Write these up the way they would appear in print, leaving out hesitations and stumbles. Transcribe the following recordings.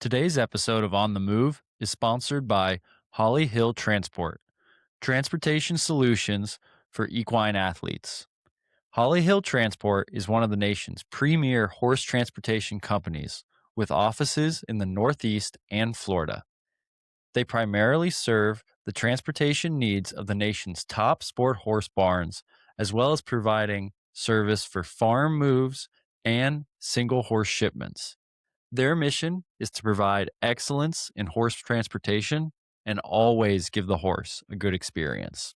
Today's episode of On the Move is sponsored by Holly Hill Transport, transportation solutions for equine athletes. Holly Hill Transport is one of the nation's premier horse transportation companies with offices in the Northeast and Florida. They primarily serve the transportation needs of the nation's top sport horse barns, as well as providing service for farm moves and single horse shipments. Their mission is to provide excellence in horse transportation and always give the horse a good experience.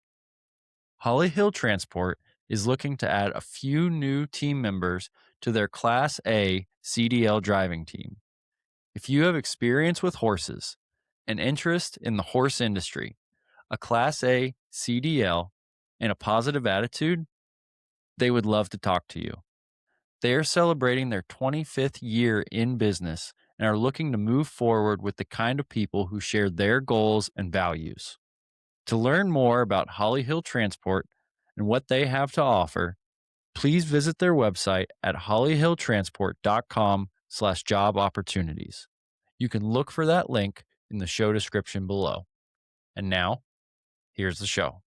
Holly Hill Transport is looking to add a few new team members to their Class A CDL driving team. If you have experience with horses, an interest in the horse industry, a Class A CDL, and a positive attitude, they would love to talk to you. They are celebrating their 25th year in business and are looking to move forward with the kind of people who share their goals and values. To learn more about Holly Hill Transport and what they have to offer, please visit their website at hollyhilltransport.com/job opportunities. You can look for that link in the show description below. And now, here's the show.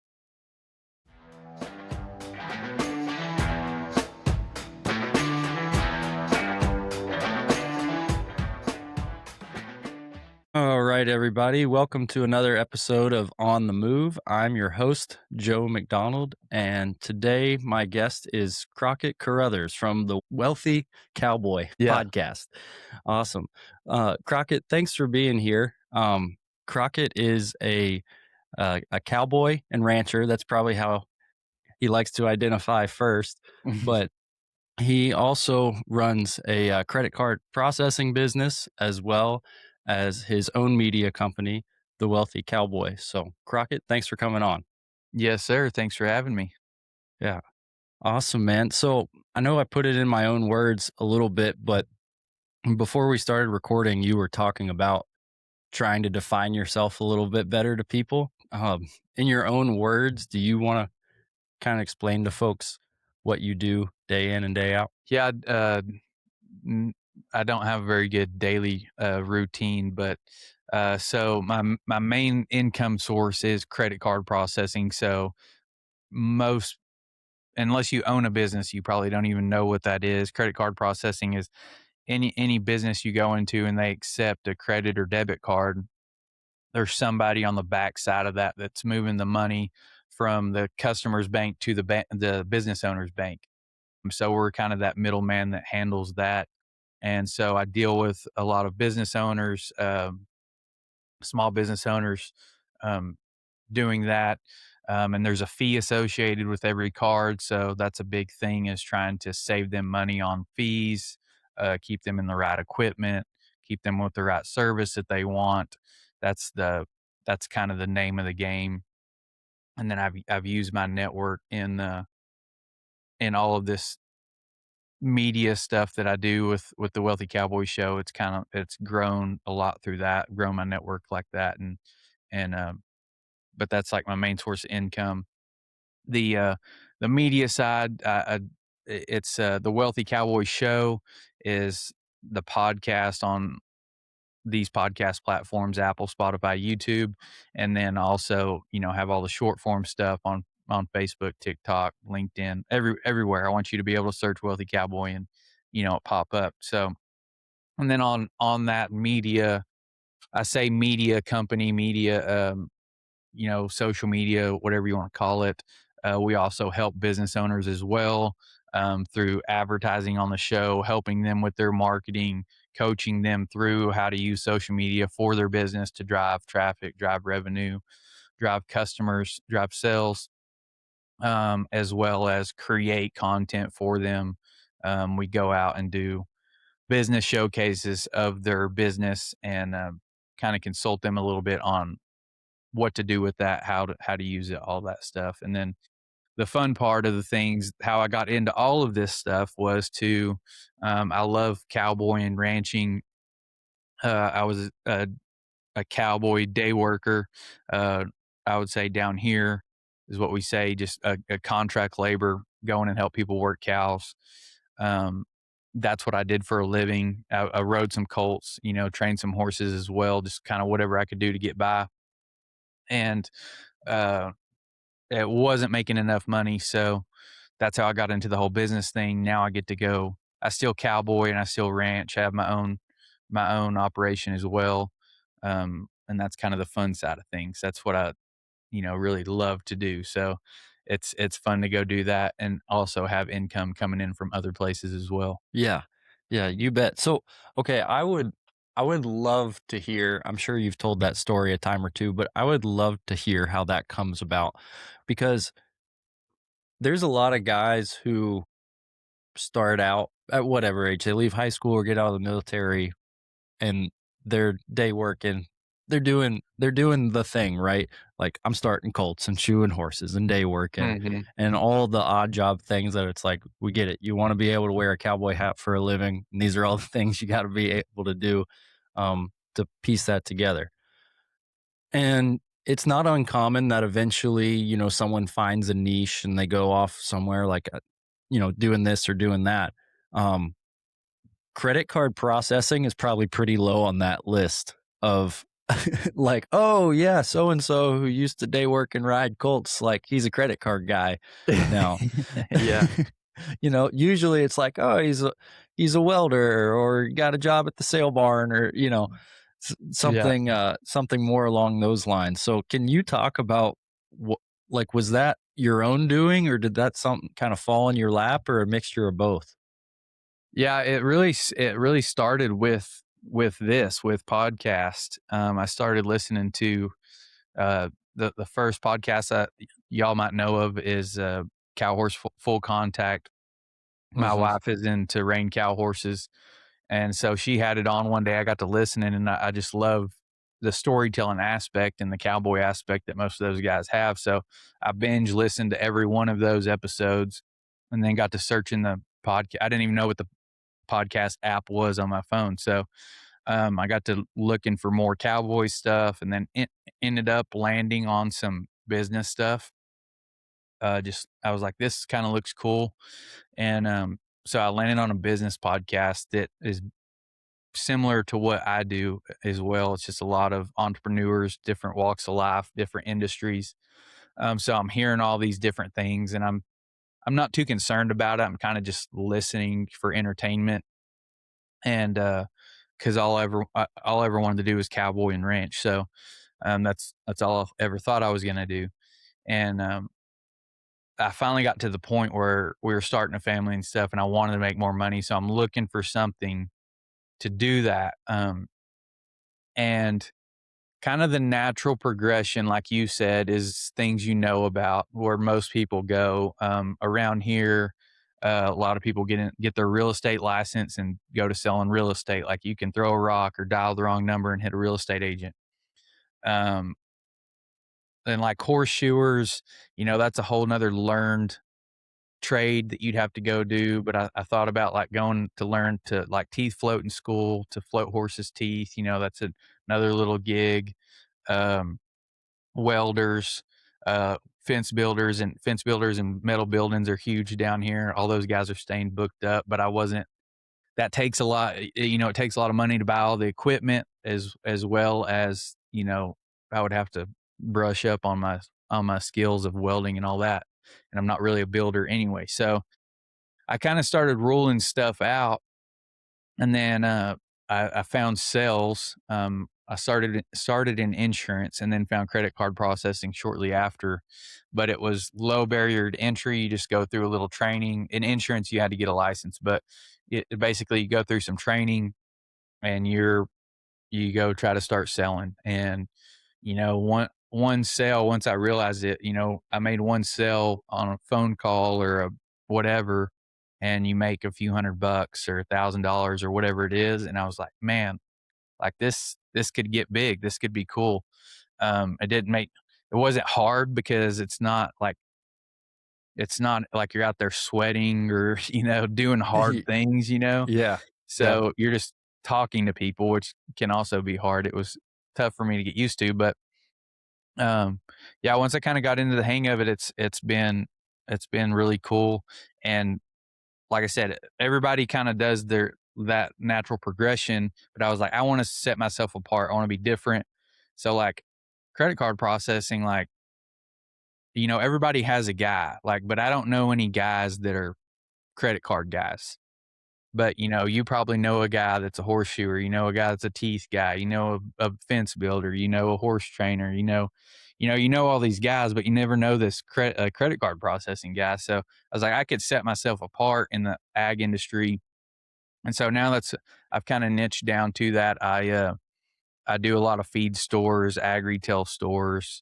All right, everybody. Welcome to another episode of On the Move. I'm your host, Joe McDonald, and today my guest is Crockett Carothers from the Wealthy Cowboy podcast. Awesome. Crockett, thanks for being here. Crockett is a cowboy and rancher. That's probably how he likes to identify first, but he also runs a credit card processing business as well as his own media company, The Wealthy Cowboy. So, Crockett, thanks for coming on. Yes, sir. Thanks for having me. Yeah. Awesome, man. So, I know I put it in my own words a little bit, but before we started recording, you were talking about trying to define yourself a little bit better to people. In your own words, do you want to kind of explain to folks what you do day in and day out? Yeah, I don't have a very good daily routine, but so my main income source is credit card processing. So most, unless you own a business, you probably don't even know what that is. Credit card processing is any business you go into and they accept a credit or debit card. There's somebody on the back side of that that's moving the money from the customer's bank to the business owner's bank. So we're kind of that middleman that handles that. And so I deal with a lot of business owners, small business owners, um, doing that. And there's a fee associated with every card. So that's a big thing, is trying to save them money on fees, keep them in the right equipment, keep them with the right service that they want. That's that's kind of the name of the game. And then I've used my network in all of this media stuff that I do with the Wealthy Cowboy show. It's grown a lot through that, grown my network like that. And but that's like my main source of income. The media side, it's the Wealthy Cowboy show is the podcast on these podcast platforms: Apple, Spotify, YouTube, and then also, have all the short form stuff on Facebook, TikTok, LinkedIn, everywhere. I want you to be able to search Wealthy Cowboy and, it pop up. So, and then on that media, I say media company, media, social media, whatever you want to call it. We also help business owners as well, through advertising on the show, helping them with their marketing, coaching them through how to use social media for their business to drive traffic, drive revenue, drive customers, drive sales, as well as create content for them. We go out and do business showcases of their business and kind of consult them a little bit on what to do with that, how to use it, all that stuff. And then the fun part of the things, how I got into all of this stuff was I love cowboy and ranching. I was a cowboy day worker. I would say down here is what we say, just a contract labor, going and help people work cows. Um, that's what I did for a living. I rode some colts, you know, trained some horses as well, just kind of whatever I could do to get by. And uh, it wasn't making enough money, so that's how I got into the whole business thing. Now I get to go. I still cowboy and I still ranch. I have my own operation as well, and that's kind of the fun side of things. That's what I really love to do. So it's fun to go do that and also have income coming in from other places as well. Yeah. Yeah, you bet. So, okay, I would love to hear, I'm sure you've told that story a time or two, but I would love to hear how that comes about because there's a lot of guys who start out at whatever age, they leave high school or get out of the military and they're day working. They're doing the thing, right? Like I'm starting colts and shoeing horses and day working Mhm. and all the odd job things that it's like we get it. You want to be able to wear a cowboy hat for a living. And these are all the things you got to be able to do to piece that together. And it's not uncommon that eventually, someone finds a niche and they go off somewhere like, doing this or doing that. Um, Credit card processing is probably pretty low on that list of like, oh yeah, so and so who used to day work and ride Colts, like he's a credit card guy now. Yeah, Usually it's like, oh, he's a welder or got a job at the sale barn or yeah. something more along those lines. So can you talk about what, like, was that your own doing or did that something kind of fall in your lap or a mixture of both? Yeah, it really started with podcast. I started listening to, the first podcast that y'all might know of is, Cow Horse Full Contact. My Hmm. wife is into rein cow horses, and so she had it on one day. I got to listening, and I just love the storytelling aspect and the cowboy aspect that most of those guys have. So I binge listened to every one of those episodes, and then got to searching the podcast. I didn't even know what the podcast app was on my phone, so I got to looking for more cowboy stuff, and then ended up landing on some business stuff. Just I was like, this kind of looks cool, and so I landed on a business podcast that is similar to what I do as well. It's just a lot of entrepreneurs, different walks of life, different industries. So I'm hearing all these different things, and I'm not too concerned about it. I'm kind of just listening for entertainment, and because all I ever wanted to do was cowboy and ranch. So that's all I ever thought I was gonna do, and I finally got to the point where we were starting a family and stuff, and I wanted to make more money. So I'm looking for something to do that. And kind of the natural progression, like you said, is things about where most people go. Around here, a lot of people get their real estate license and go to selling real estate. Like you can throw a rock or dial the wrong number and hit a real estate agent. Um, and like horseshoers, that's a whole nother learned trade that you'd have to go do. But I thought about like going to learn to like teeth float in school to float horses' teeth. That's another little gig. Um, Welders, fence builders and metal buildings are huge down here. All those guys are staying booked up, but I wasn't. That takes a lot. It takes a lot of money to buy all the equipment as well as I would have to brush up on my skills of welding and all that. And I'm not really a builder anyway, so I kind of started ruling stuff out, and then I found sales. I started in insurance, and then found credit card processing shortly after. But it was low barrier to entry. You just go through a little training. In insurance, you had to get a license, but basically you go through some training, and you go try to start selling. And one sale, once I realized it, I made one sale on a phone call or a whatever, and you make a few $100 or $1,000 or whatever it is. And I was like, man, like this could get big. This could be cool. It wasn't hard because it's not like you're out there sweating or, doing hard things. Yeah. Yeah. So you're just talking to people, which can also be hard. It was tough for me to get used to, but yeah, once I kind of got into the hang of it, it's been really cool. And like I said, everybody kind of does that natural progression, but I was like, I want to set myself apart. I want to be different. So like credit card processing, like, everybody has a guy, like, but I don't know any guys that are credit card guys. But, you probably know a guy that's a horseshoer, a guy that's a teeth guy, a fence builder, a horse trainer, you know all these guys, but you never know this credit card processing guy. So I was like, I could set myself apart in the ag industry. And so now I've kind of niched down to that. I do a lot of feed stores, ag retail stores,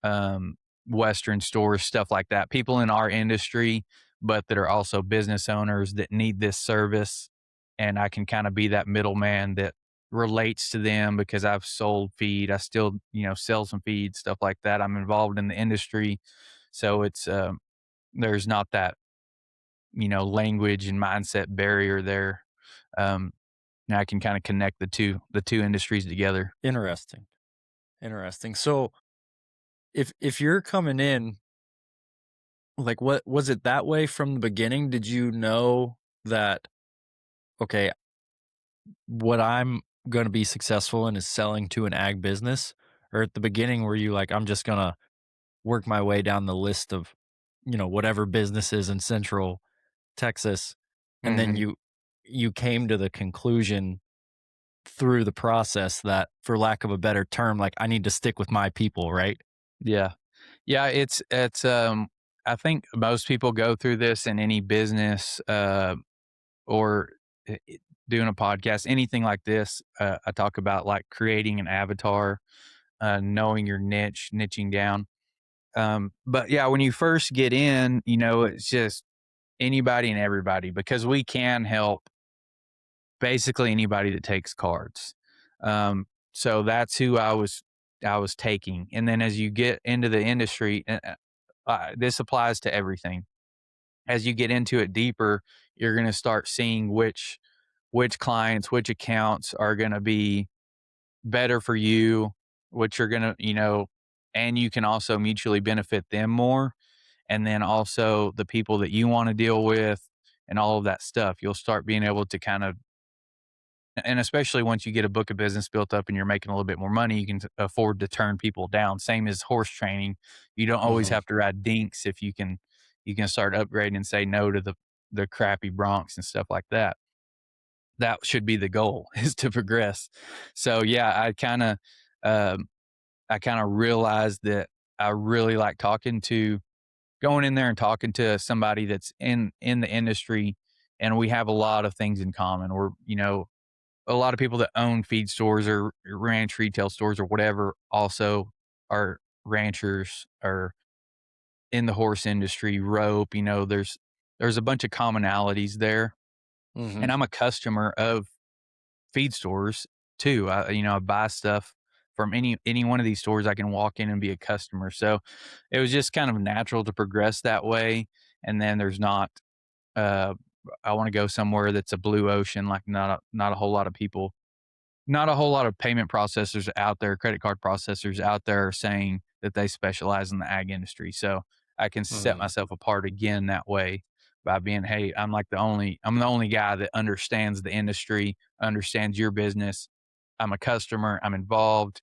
um, Western stores, stuff like that. People in our industry, but that are also business owners that need this service. And I can kind of be that middleman that relates to them because I've sold feed. I still, sell some feed, stuff like that. I'm involved in the industry. So there's not that, language and mindset barrier there. Um, now I can kind of connect the two industries together. Interesting. Interesting. So if you're coming in, like, what was it that way from the beginning? Did you know that, okay, what I'm going to be successful in is selling to an ag business? Or at the beginning, were you like, I'm just going to work my way down the list of, whatever businesses in Central Texas, and then Mhm. you came to the conclusion through the process that, for lack of a better term, like, I need to stick with my people, right? Yeah. Yeah, it's I think most people go through this in any business, or doing a podcast, anything like this. I talk about like creating an avatar, knowing your niche, niching down. But yeah, when you first get in, it's just anybody and everybody because we can help basically anybody that takes cards. So that's who I was taking. And then as you get into the industry, this applies to everything. As you get into it deeper, you're going to start seeing which clients, which accounts are going to be better for you, which are going to, and you can also mutually benefit them more. And then also the people that you want to deal with and all of that stuff. You'll start being able to kind of, and especially once you get a book of business built up and you're making a little bit more money, you can afford to turn people down. Same as horse training. You don't always Mhm. have to ride dinks if you can start upgrading and say no to the crappy broncs and stuff like that. That should be the goal is to progress. So yeah, um, I kind of realized that I really like going in there and talking to somebody that's in the industry, and we have a lot of things in common. Or a lot of people that own feed stores or ranch retail stores or whatever also are ranchers or in the horse industry, rope. There's a bunch of commonalities there, Mhm. and I'm a customer of feed stores too. I buy stuff from any one of these stores. I can walk in and be a customer. So it was just kind of natural to progress that way. And then there's not. Uh, I want to go somewhere that's a blue ocean, like not a whole lot of people, not a whole lot of payment processors out there, credit card processors out there saying that they specialize in the ag industry. So I can set Mhm. myself apart again that way by being, hey, I'm the only guy that understands the industry, understands your business. I'm a customer, I'm involved,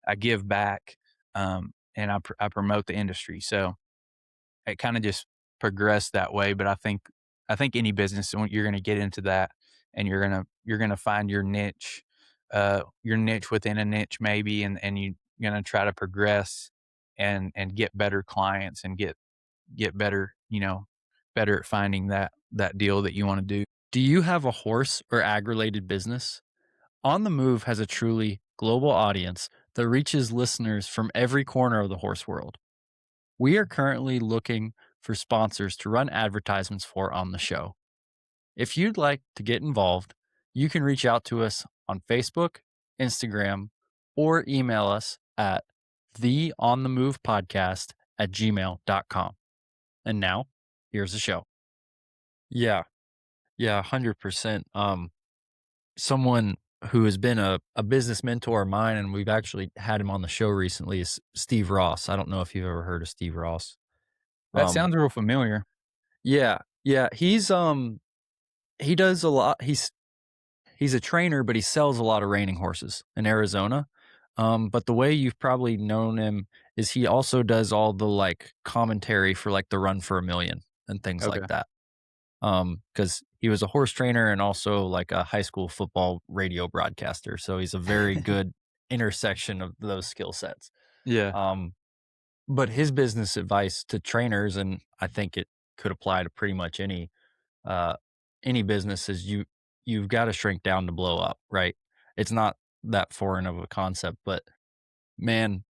I give back, and I promote the industry. So it kind of just progressed that way. But I think any business you're going to get into that, and you're gonna find your niche within a niche maybe, and you're gonna try to progress and get better clients and get better, better at finding that deal that you want to do. Do you have a horse or ag related business? On the Move has a truly global audience that reaches listeners from every corner of the horse world. We are currently looking for sponsors to run advertisements for on the show. If you'd like to get involved, you can reach out to us on Facebook, Instagram, or email us at theonthemovepodcast@gmail.com. And now, here's the show. Yeah, yeah, 100%. Someone who has been a business mentor of mine, and we've actually had him on the show recently, is Steve Ross. I don't know if you've ever heard of Steve Ross. That Um, sounds real familiar. yeah, yeah, he's he does a lot. He's a trainer, but he sells a lot of reining horses in Arizona. But the way you've probably known him is he also does all the like commentary for like the Run for a Million and things like Okay. that. Because he was a horse trainer and also like a high school football radio broadcaster. So he's a very good intersection of those skill sets. Yeah. Um, but his business advice to trainers, and I think it could apply to pretty much uh, any business, is you've got to shrink down to blow up, right? It's not that foreign of a concept, but man,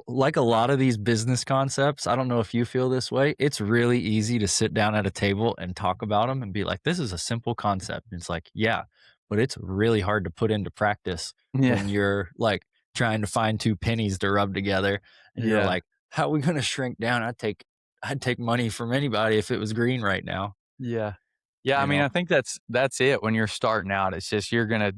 like a lot of these business concepts, I don't know if you feel this way. It's really easy to sit down at a table and talk about them and be like, this is a simple concept. And it's like, yeah, but it's really hard to put into practice Yeah. when you're like trying to find two pennies to rub together and you're Yeah. like, how are we going to shrink down? I'd take money from anybody if it was green right now, Yeah. Yeah, I you mean, know? I think that's it when you're starting out. It's just you're gonna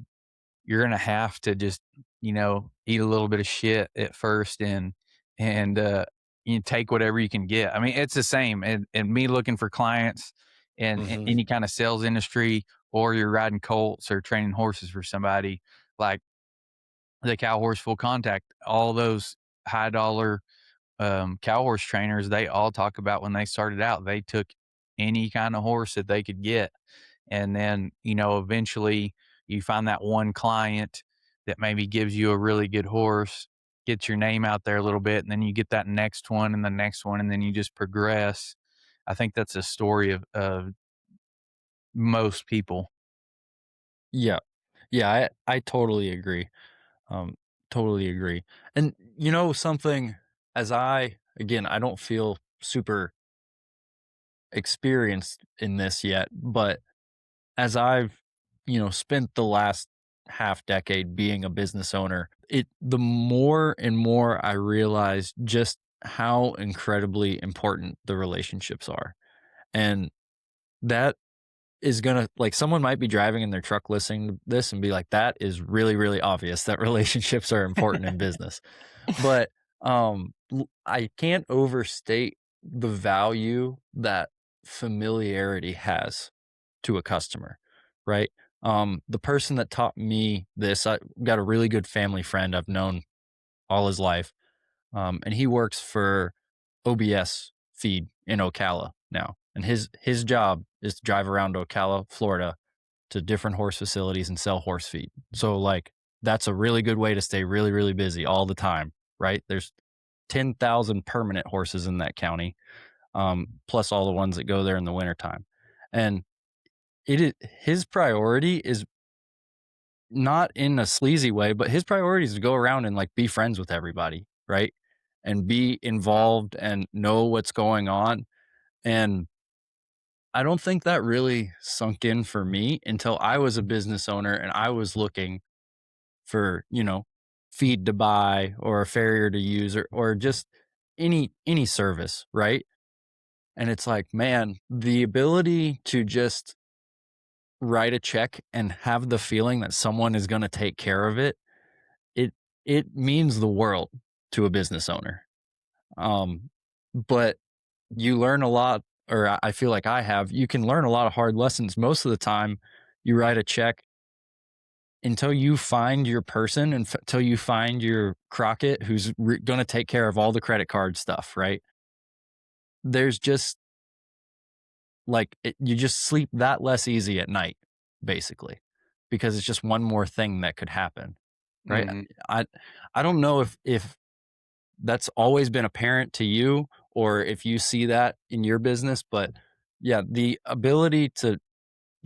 have to just, eat a little bit of shit at first and you take whatever you can get. I mean, it's the same and me looking for clients in Hmm. any kind of sales industry or you're riding colts or training horses for somebody, like the cow horse full contact, all those high dollar cow horse trainers, they all talk about when they started out, they took any kind of horse that they could get. And then, eventually you find that one client that maybe gives you a really good horse, gets your name out there a little bit, and then you get that next one and the next one, and then you just progress. I think that's a story of most people. Yeah. Yeah. I totally agree. Um, totally agree. And you know something, as again, I don't feel super experienced in this yet, but as I've, spent the last half decade being a business owner, the more and more I realize just how incredibly important the relationships are. And that is gonna like someone might be driving in their truck listening to this and be like, that is really, really obvious that relationships are important in business. But, I can't overstate the value that familiarity has to a customer, right? The person that taught me this, I got a really good family friend I've known all his life, and he works for OBS Feed in Ocala now, and his job is to drive around Ocala, Florida, to different horse facilities and sell horse feed. So, like, that's a really good way to stay really, really busy all the time, right? There's 10,000 permanent horses in that county, plus all the ones that go there in the wintertime. And his priority is not in a sleazy way, but his priority is to go around and like be friends with everybody, right? And be involved and know what's going on. And I don't think that really sunk in for me until I was a business owner and I was looking for, feed to buy or a farrier to use or just any service, right? And it's like, man, the ability to just write a check and have the feeling that someone is going to take care of it, it it means the world to a business owner. Um, but you learn a lot, or I feel like I have. You can learn a lot of hard lessons. Most of the time, you write a check until you find your person and until you find your Crockett who's going to take care of all the credit card stuff. Right? There's just you just sleep that less easy at night, basically, because it's just one more thing that could happen. Right? Mhm. I I don't know if that's always been apparent to you or if you see that in your business, but yeah, the ability to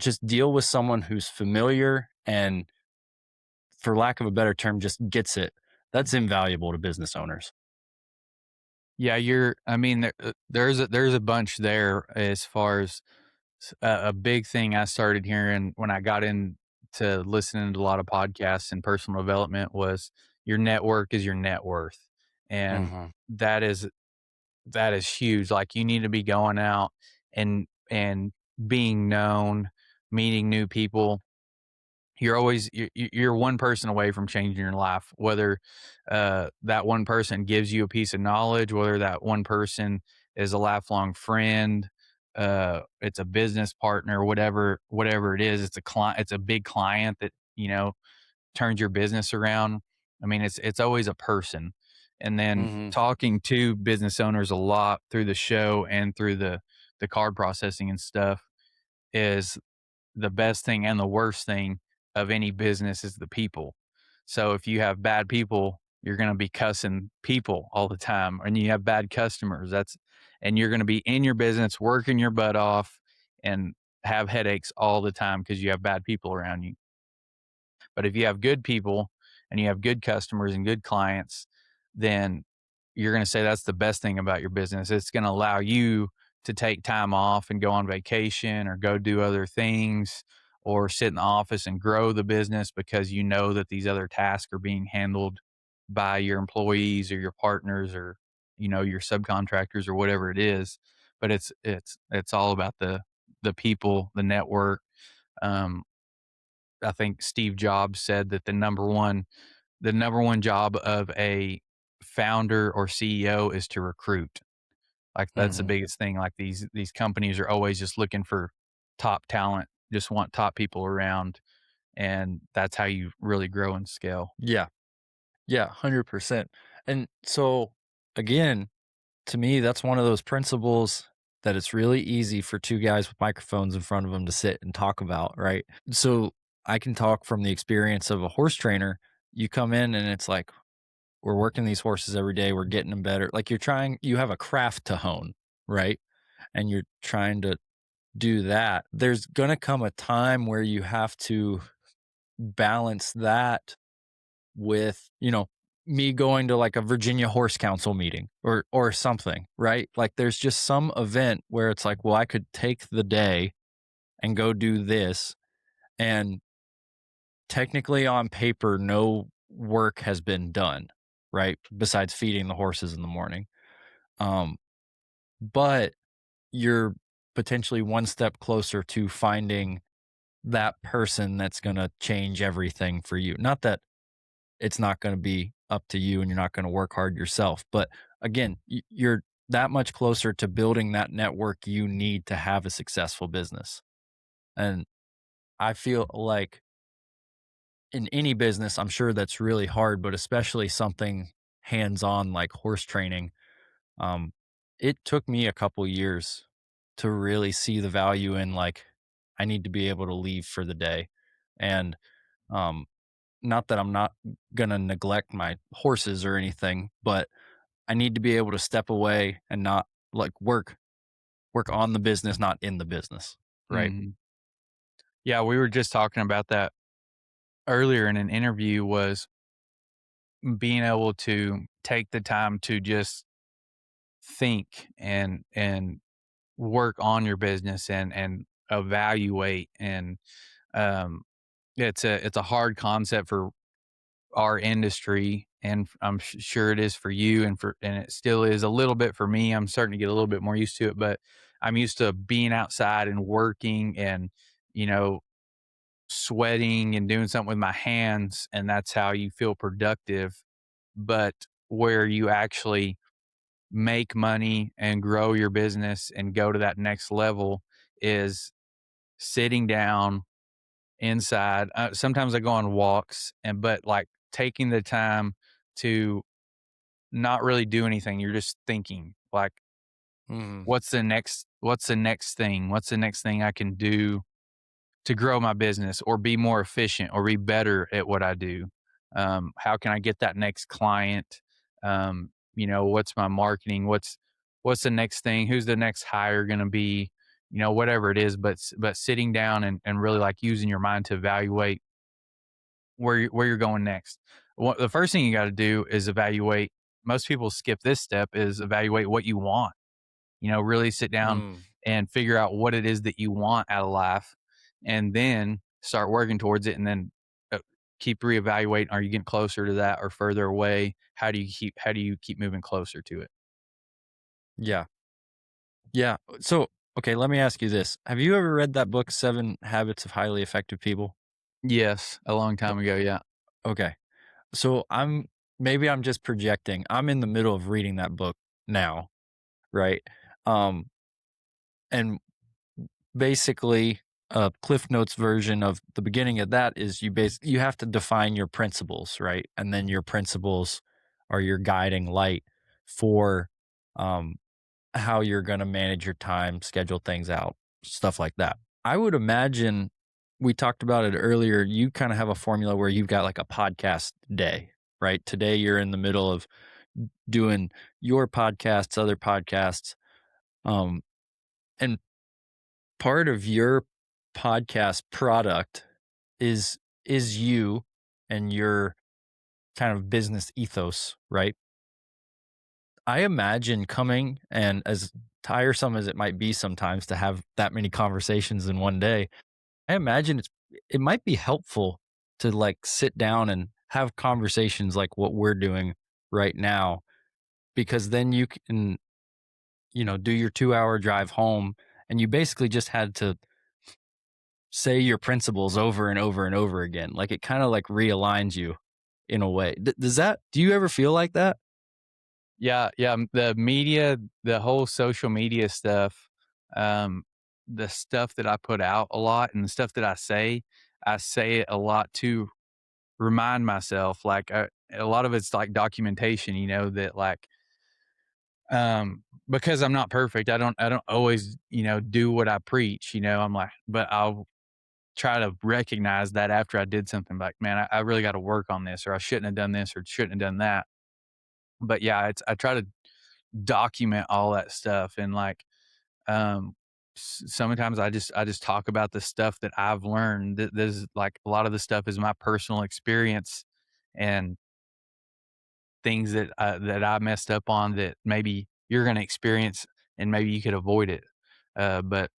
just deal with someone who's familiar and, for lack of a better term, just gets it, that's invaluable to business owners. Yeah, I mean, there's a bunch there as far as a big thing I started hearing when I got into listening to a lot of podcasts and personal development was your network is your net worth. And Mhm. that is that is huge. Like you need to be going out and being known, meeting new people. You're one person away from changing your life, whether that one person gives you a piece of knowledge, whether that one person is a lifelong friend, it's a business partner, whatever it is. It's a client. It's a big client that turns your business around. I mean, it's always a person. And then Mhm. talking to business owners a lot through the show and through the card processing and stuff is the best thing and the worst thing of any business is the people. So if you have bad people, you're going to be cussing people all the time, and you have bad customers. And you're going to be in your business working your butt off and have headaches all the time because you have bad people around you. But if you have good people and you have good customers and good clients, then you're going to say that's the best thing about your business. It's going to allow you to take time off and go on vacation or go do other things or sit in the office and grow the business because you know that these other tasks are being handled by your employees or your partners or your subcontractors or whatever it is. But it's all about the people, the network. um, I think Steve Jobs said that the number one job of a founder or CEO is to recruit. Like that's the Mhm. biggest thing. Like these companies are always just looking for top talent, just want top people around, and that's how you really grow and scale. Yeah. Yeah, 100%. And so, again, to me, that's one of those principles that it's really easy for 2 guys with microphones in front of them to sit and talk about, right? So, I can talk from the experience of a horse trainer. You come in and it's like, we're working these horses every day, we're getting them better. Like, you have a craft to hone, right? And you're trying to do that. There's gonna come a time where you have to balance that with, me going to like a Virginia Horse Council meeting or something, right? Like there's just some event where it's like, well, I could take the day and go do this, and technically on paper no work has been done, right? Besides feeding the horses in the morning. Um but you're potentially one step closer to finding that person that's going to change everything for you. Not that it's not gonna be up to you and you're not gonna work hard yourself. But again, you're that much closer to building that network you need to have a successful business. And I feel like in any business, I'm sure that's really hard, but especially something hands-on like horse training. Um, it took me a couple years to really see the value in like, I need to be able to leave for the day. And um, not that I'm not gonna neglect my horses or anything, but I need to be able to step away and not like work on the business, not in the business, right? Mhm. Yeah, we were just talking about that earlier in an interview. Was being able to take the time to just think and work on your business and evaluate. And um it's a hard concept for our industry, and I'm sure it is for you, and it still is a little bit for me. I'm starting to get a little bit more used to it, but I'm used to being outside and working and you know sweating and doing something with my hands, and that's how you feel productive. But where you actually make money and grow your business and go to that next level is sitting down inside. Sometimes I go on walks, but like taking the time to not really do anything. You're just thinking like, Mhm. what's the next thing? What's the next thing I can do to grow my business or be more efficient or be better at what I do? How can I get that next client? What's my marketing? What's the next thing? Who's the next hire going to be? Whatever it is, but sitting down and really like using your mind to evaluate where you're going next. The first thing you got to do is evaluate. Most people skip this step, is evaluate what you want. Really sit down Mm. and figure out what it is that you want out of life, and then start working towards it. And then keep reevaluating. Are you getting closer to that or further away? How do you keep moving closer to it? Yeah. Yeah. So, okay, let me ask you this. Have you ever read that book, 7 Habits of Highly Effective People? Yes, a long O time ago. Yeah. okay. So, maybe I'm just projecting. I'm in the middle of reading that book now, right? Um, and basically a Cliff Notes version of the beginning of that is you have to define your principles, right? And then your principles are your guiding light for um, how you're going to manage your time, schedule things out, stuff like that. I would imagine we talked about it earlier. You kind of have a formula where you've got like a podcast day, right? Today you're in the middle of doing your podcasts, other podcasts, um, and part of your podcast product is you and your kind of business ethos, right? I imagine coming and as tiresome as it might be sometimes to have that many conversations in one day, I imagine it might be helpful to like sit down and have conversations like what we're doing right now because then you can, do your 2-hour drive home and you basically just had to say your principles over and over and over again. Like it kind of like realigns you in a way. Do you ever feel like that? Yeah, yeah, the media, the whole social media stuff, um, the stuff that I put out a lot and the stuff that I say it a lot to remind myself, like, a lot of it's like documentation, that like, because I'm not perfect, I don't always, do what I preach, I'm like, but I'll try to recognize that after I did something like, man, I really got to work on this, or I shouldn't have done this, or shouldn't have done that. But yeah, I try to document all that stuff and like sometimes I just talk about the stuff that I've learned. There's like a lot of the stuff is my personal experience and things that I messed up on that maybe you're going to experience and maybe you could avoid it. But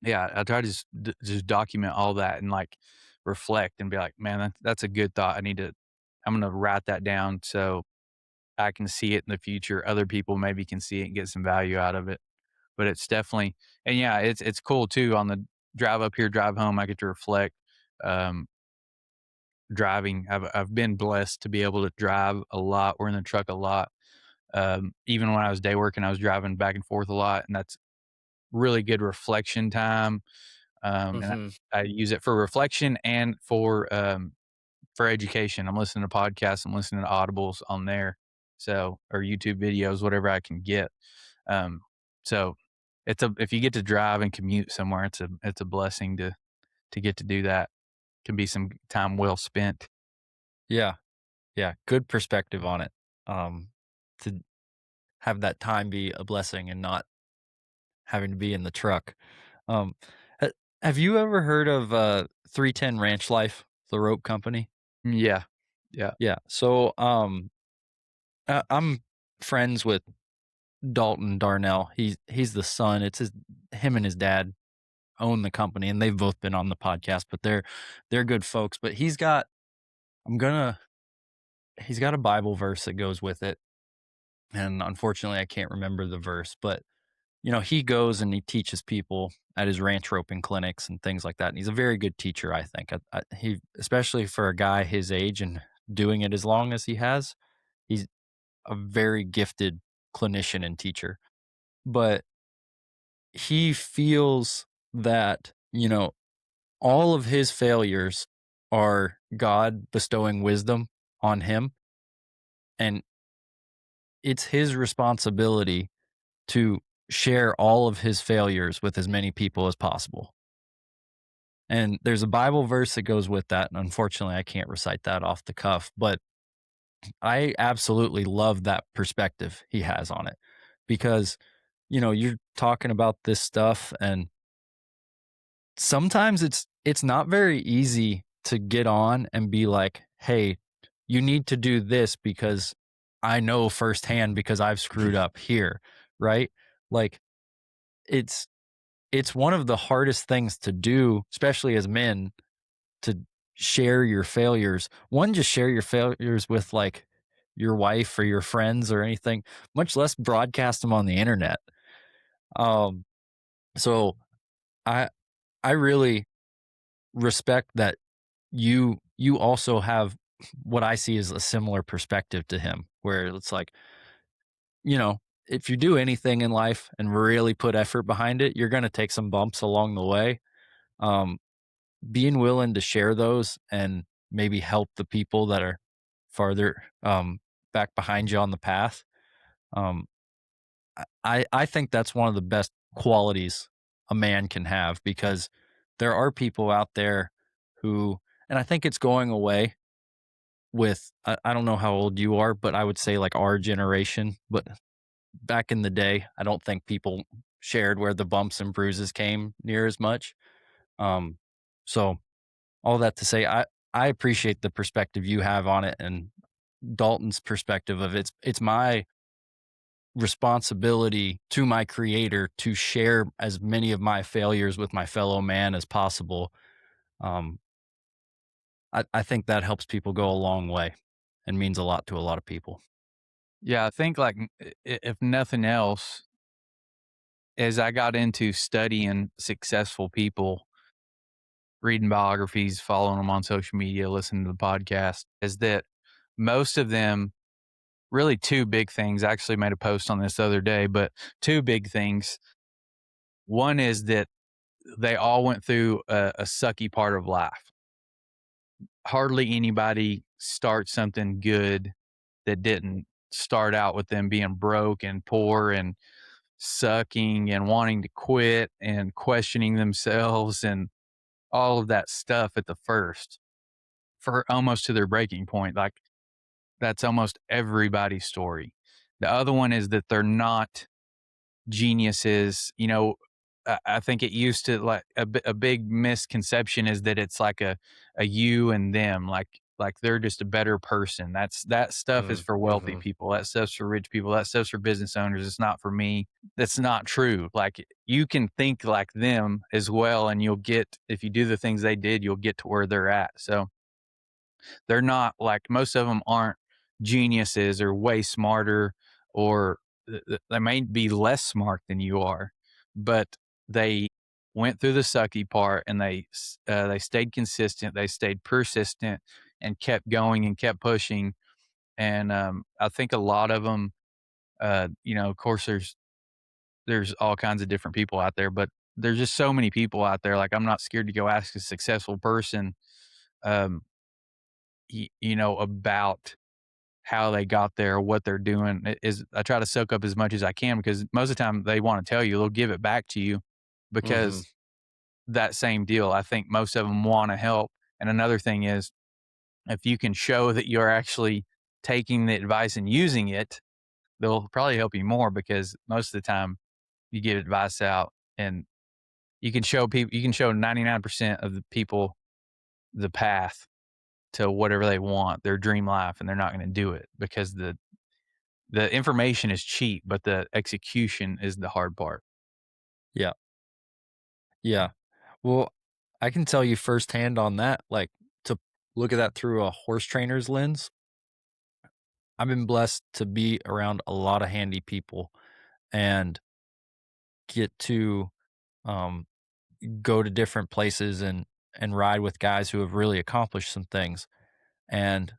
yeah, I try to just document all that and like reflect and be like, man, that's a good thought. I'm going to write that down so I can see it in the future. Other people maybe can see it and get some value out of it. But it's definitely, and yeah, it's cool too on the drive up here, drive home, I get to reflect, um, driving. I've been blessed to be able to drive a lot. We're in the truck a lot. Even when I was day working, I was driving back and forth a lot, and that's really good reflection time. And Mhm. I use it for reflection and for education. I'm listening to podcasts, I'm listening to audibles on there. So, or YouTube videos, whatever I can get. Um, so if you get to drive and commute somewhere, it's a blessing to get to do that. Can be some time well spent. Yeah. Yeah. Good perspective on it. To have that time be a blessing and not having to be in the truck. Um, ha- have you ever heard of 310 Ranch Life, the rope company? Yeah. Yeah. Yeah. So I'm friends with Dalton Darnell. He's the son. It's him and his dad own the company, and they've both been on the podcast. But they're good folks. But I'm gonna he's got a Bible verse that goes with it, and unfortunately, I can't remember the verse. But he goes and he teaches people at his ranch roping clinics and things like that. And he's a very good teacher, I think. He, especially for a guy his age and doing it as long as he has, he's a very gifted clinician and teacher. But he feels that, all of his failures are God bestowing wisdom on him. And it's his responsibility to share all of his failures with as many people as possible. And there's a Bible verse that goes with that. And unfortunately, I can't recite that off the cuff, but I absolutely love that perspective he has on it because, you're talking about this stuff and sometimes it's not very easy to get on and be like, "Hey, you need to do this because I know firsthand because I've screwed up here." Right? Like it's it's one of the hardest things to do, especially as men, to share your failures. One, just share your failures with like your wife or your friends or anything, much less broadcast them on the internet. Um, so I I really respect that you also have what I see as a similar perspective to him, where it's like, you know, if you do anything in life and really put effort behind it, you're going to take some bumps along the way. Um, Being willing to share those and maybe help the people that are farther back behind you on the path. Um, I think that's one of the best qualities a man can have, because there are people out there who, and I think it's going away with, I don't know how old you are, but I would say like our generation. But back in the day, I don't think people shared where the bumps and bruises came near as much. Um, so all that to say, I appreciate the perspective you have on it, and Dalton's perspective of it's my responsibility to my creator to share as many of my failures with my fellow man as possible. Um, I think that helps people go a long way and means a lot to a lot of people. Yeah, I think like if nothing else, as I got into studying successful people, reading biographies, following them on social media, listening to the podcast, is that most of them really two big things. I actually made a post on this the other day, but two big things. One is that they all went through a sucky part of life. Hardly anybody starts something good that didn't start out with them being broke and poor and sucking and wanting to quit and questioning themselves and all of that stuff at the first for almost to their breaking point. Like that's almost everybody's story. The other one is that they're not geniuses. I think it used to like a big misconception is that it's like a you and them, like they're just a better person. That stuff is for wealthy Mhm. people. That stuff's for rich people. That stuff's for business owners. It's not for me. That's not true. Like you can think like them as well, and you'll get if you do the things they did, you'll get to where they're at. So they're not like most of them aren't geniuses or way smarter or they may be less smart than you are, but they went through the sucky part and they stayed consistent, they stayed persistent and kept going and kept pushing. And I think a lot of them, of course, there's all kinds of different people out there, but there's just so many people out there. Like I'm not scared to go ask a successful person, um, about how they got there, what they're doing. Is I try to soak up as much as I can because most of the time they want to tell you, they'll give it back to you Mhm. because that same deal. I think most of them want to help. And another thing is if you can show that you're actually taking the advice and using it, they'll probably help you more because most of the time you give advice out and you can show 99% of the people the path to whatever they want, their dream life, and they're not going to do it because the information is cheap, but the execution is the hard part. Yeah. Yeah. Well, I can tell you firsthand on that, like, to look at that through a horse trainer's lens. I've been blessed to be around a lot of handy people and get to um, go to different places and ride with guys who have really accomplished some things. And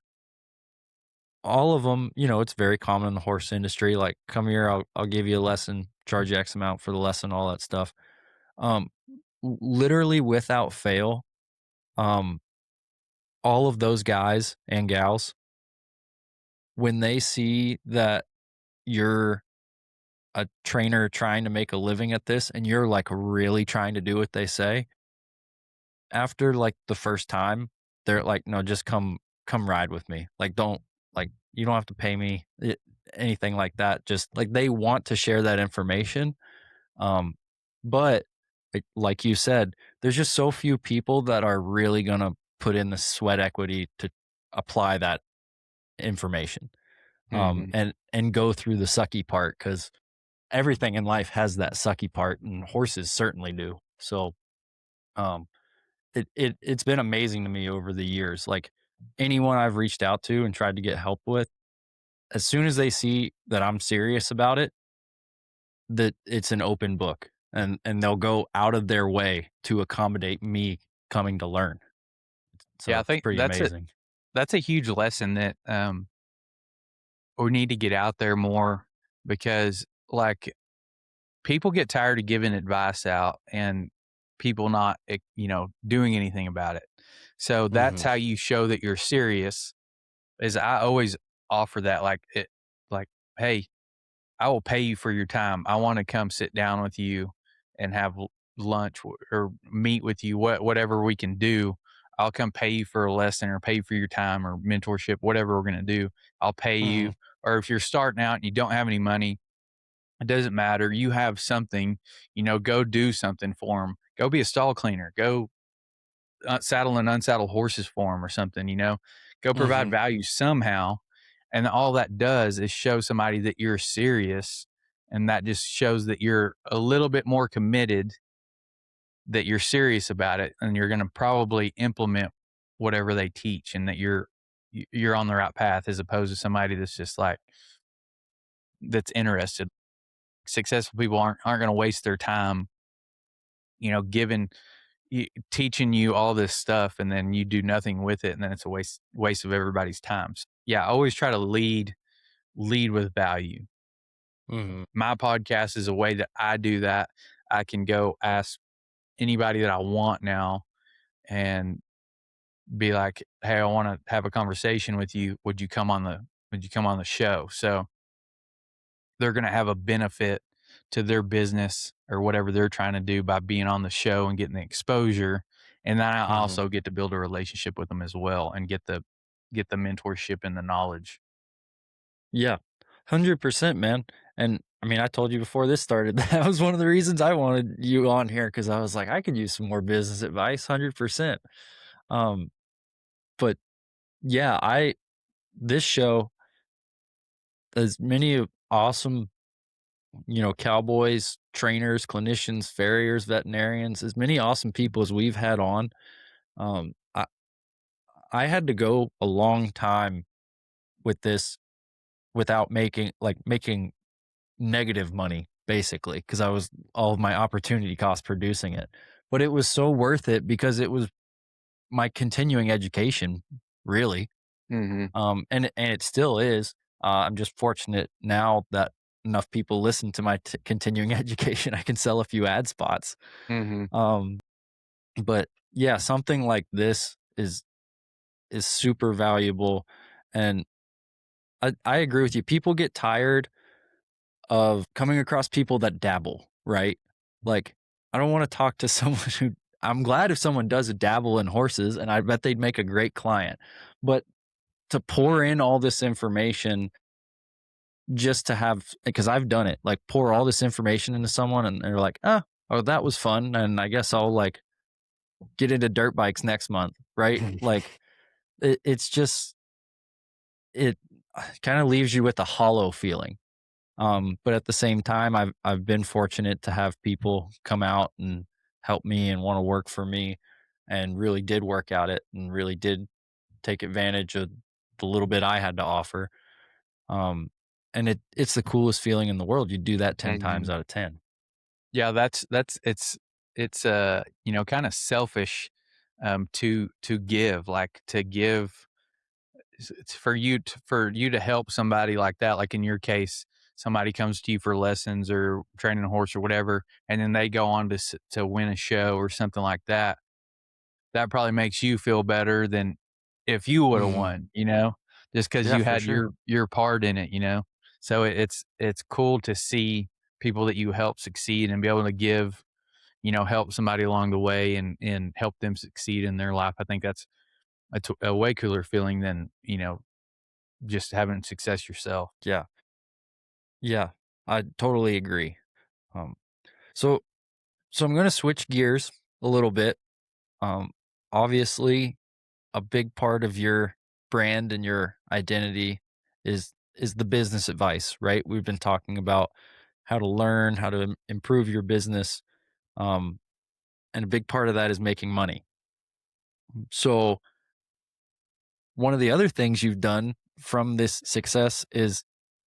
all of them, it's very common in the horse industry. Like, come here, I'll give you a lesson, charge you X amount for the lesson, all that stuff. Um, Literally without fail, um, all of those guys and gals, when they see that you're a trainer trying to make a living at this and you're like really trying to do what they say, after like the first time, they're like, no, just come ride with me. Like, don't, like, you don't have to pay me anything like that. Just like they want to share that information. Um, but like you said, there's just so few people that are really gonna put in the sweat equity to apply that information. Mhm. And go through the sucky part, because everything in life has that sucky part, and horses certainly do. So, um, it's been amazing to me over the years. Like, anyone I've reached out to and tried to get help with, as soon as they see that I'm serious about it, that it's an open book, and they'll go out of their way to accommodate me coming to learn. So Yeah, I it's think pretty amazing. that's a huge lesson that, we need to get out there more because like people get tired of giving advice out and people not, doing anything about it. So that's Mhm. how you show that you're serious. Is I always offer that, like, hey, I will pay you for your time. I want to come sit down with you and have lunch or meet with you. Whatever we can do, I'll come pay you for a lesson or pay you for your time or mentorship. Whatever we're gonna do, I'll pay you. Mhm. Or if you're starting out and you don't have any money, it doesn't matter. You have something, go do something for them. Go be a stall cleaner. Go saddle and unsaddle horses for them or something. Go provide Mhm. value somehow. And all that does is show somebody that you're serious. And that just shows that you're a little bit more committed, that you're serious about it, and you're going to probably implement whatever they teach, and that you're on the right path, as opposed to somebody that's just like that's interested. Successful people aren't going to waste their time, giving teaching you all this stuff, and then you do nothing with it, and then it's a waste of everybody's time. So, yeah, I always try to lead with value. Mhm. My podcast is a way that I do that. I can go ask anybody that I want now and be like, "Hey, I want to have a conversation with you. Would you come on the show?" So they're going to have a benefit to their business or whatever they're trying to do by being on the show and getting the exposure. And then I Mhm. also get to build a relationship with them as well and get the mentorship and the knowledge. Yeah. 100%, man. And I mean, I told you before this started, that was one of the reasons I wanted you on here because I was like, I could use some more business advice, 100%. Um, but yeah, this show, as many awesome, cowboys, trainers, clinicians, farriers, veterinarians, as many awesome people as we've had on. Um, I, I had to go a long time with this without making negative money basically because I was all of my opportunity cost producing it. But it was so worth it because it was my continuing education, really. Mhm. And it still is. I'm just fortunate now that enough people listen to my continuing education. I can sell a few ad spots. Mhm. Um, but yeah, something like this is super valuable, and I agree with you. People get tired of coming across people that dabble, right? Like, I don't want to talk to someone who I'm glad if someone does dabble in horses, and I bet they'd make a great client. But to pour in all this information just to have, because I've done it, like pour all this information into someone and they're like, oh, that was fun. And I guess I'll like get into dirt bikes next month, right? Like, it's just, it kind of leaves you with a hollow feeling. But at the same time, I've been fortunate to have people come out and help me and want to work for me, and really did work at it and really did take advantage of the little bit I had to offer. Um, and it's the coolest feeling in the world. You do that 10 times Mhm. out of 10. Yeah, that's it's kind of selfish to give, like to give it's for you to help somebody like that, like in your case, somebody comes to you for lessons or training a horse or whatever, and then they go on to win a show or something like that. That probably makes you feel better than if you would have Mhm. won, just because Yeah, you for had sure. your part in it. So it's cool to see people that you help succeed and be able to give, help somebody along the way and help them succeed in their life. I think that's a way cooler feeling than just having success yourself. Yeah. Yeah. I totally agree. Um, so so I'm gonna switch gears a little bit. Um, Obviously a big part of your brand and your identity is the business advice, right? We've been talking about how to learn, how to improve your business, um, and a big part of that is making money. So one of the other things you've done from this success is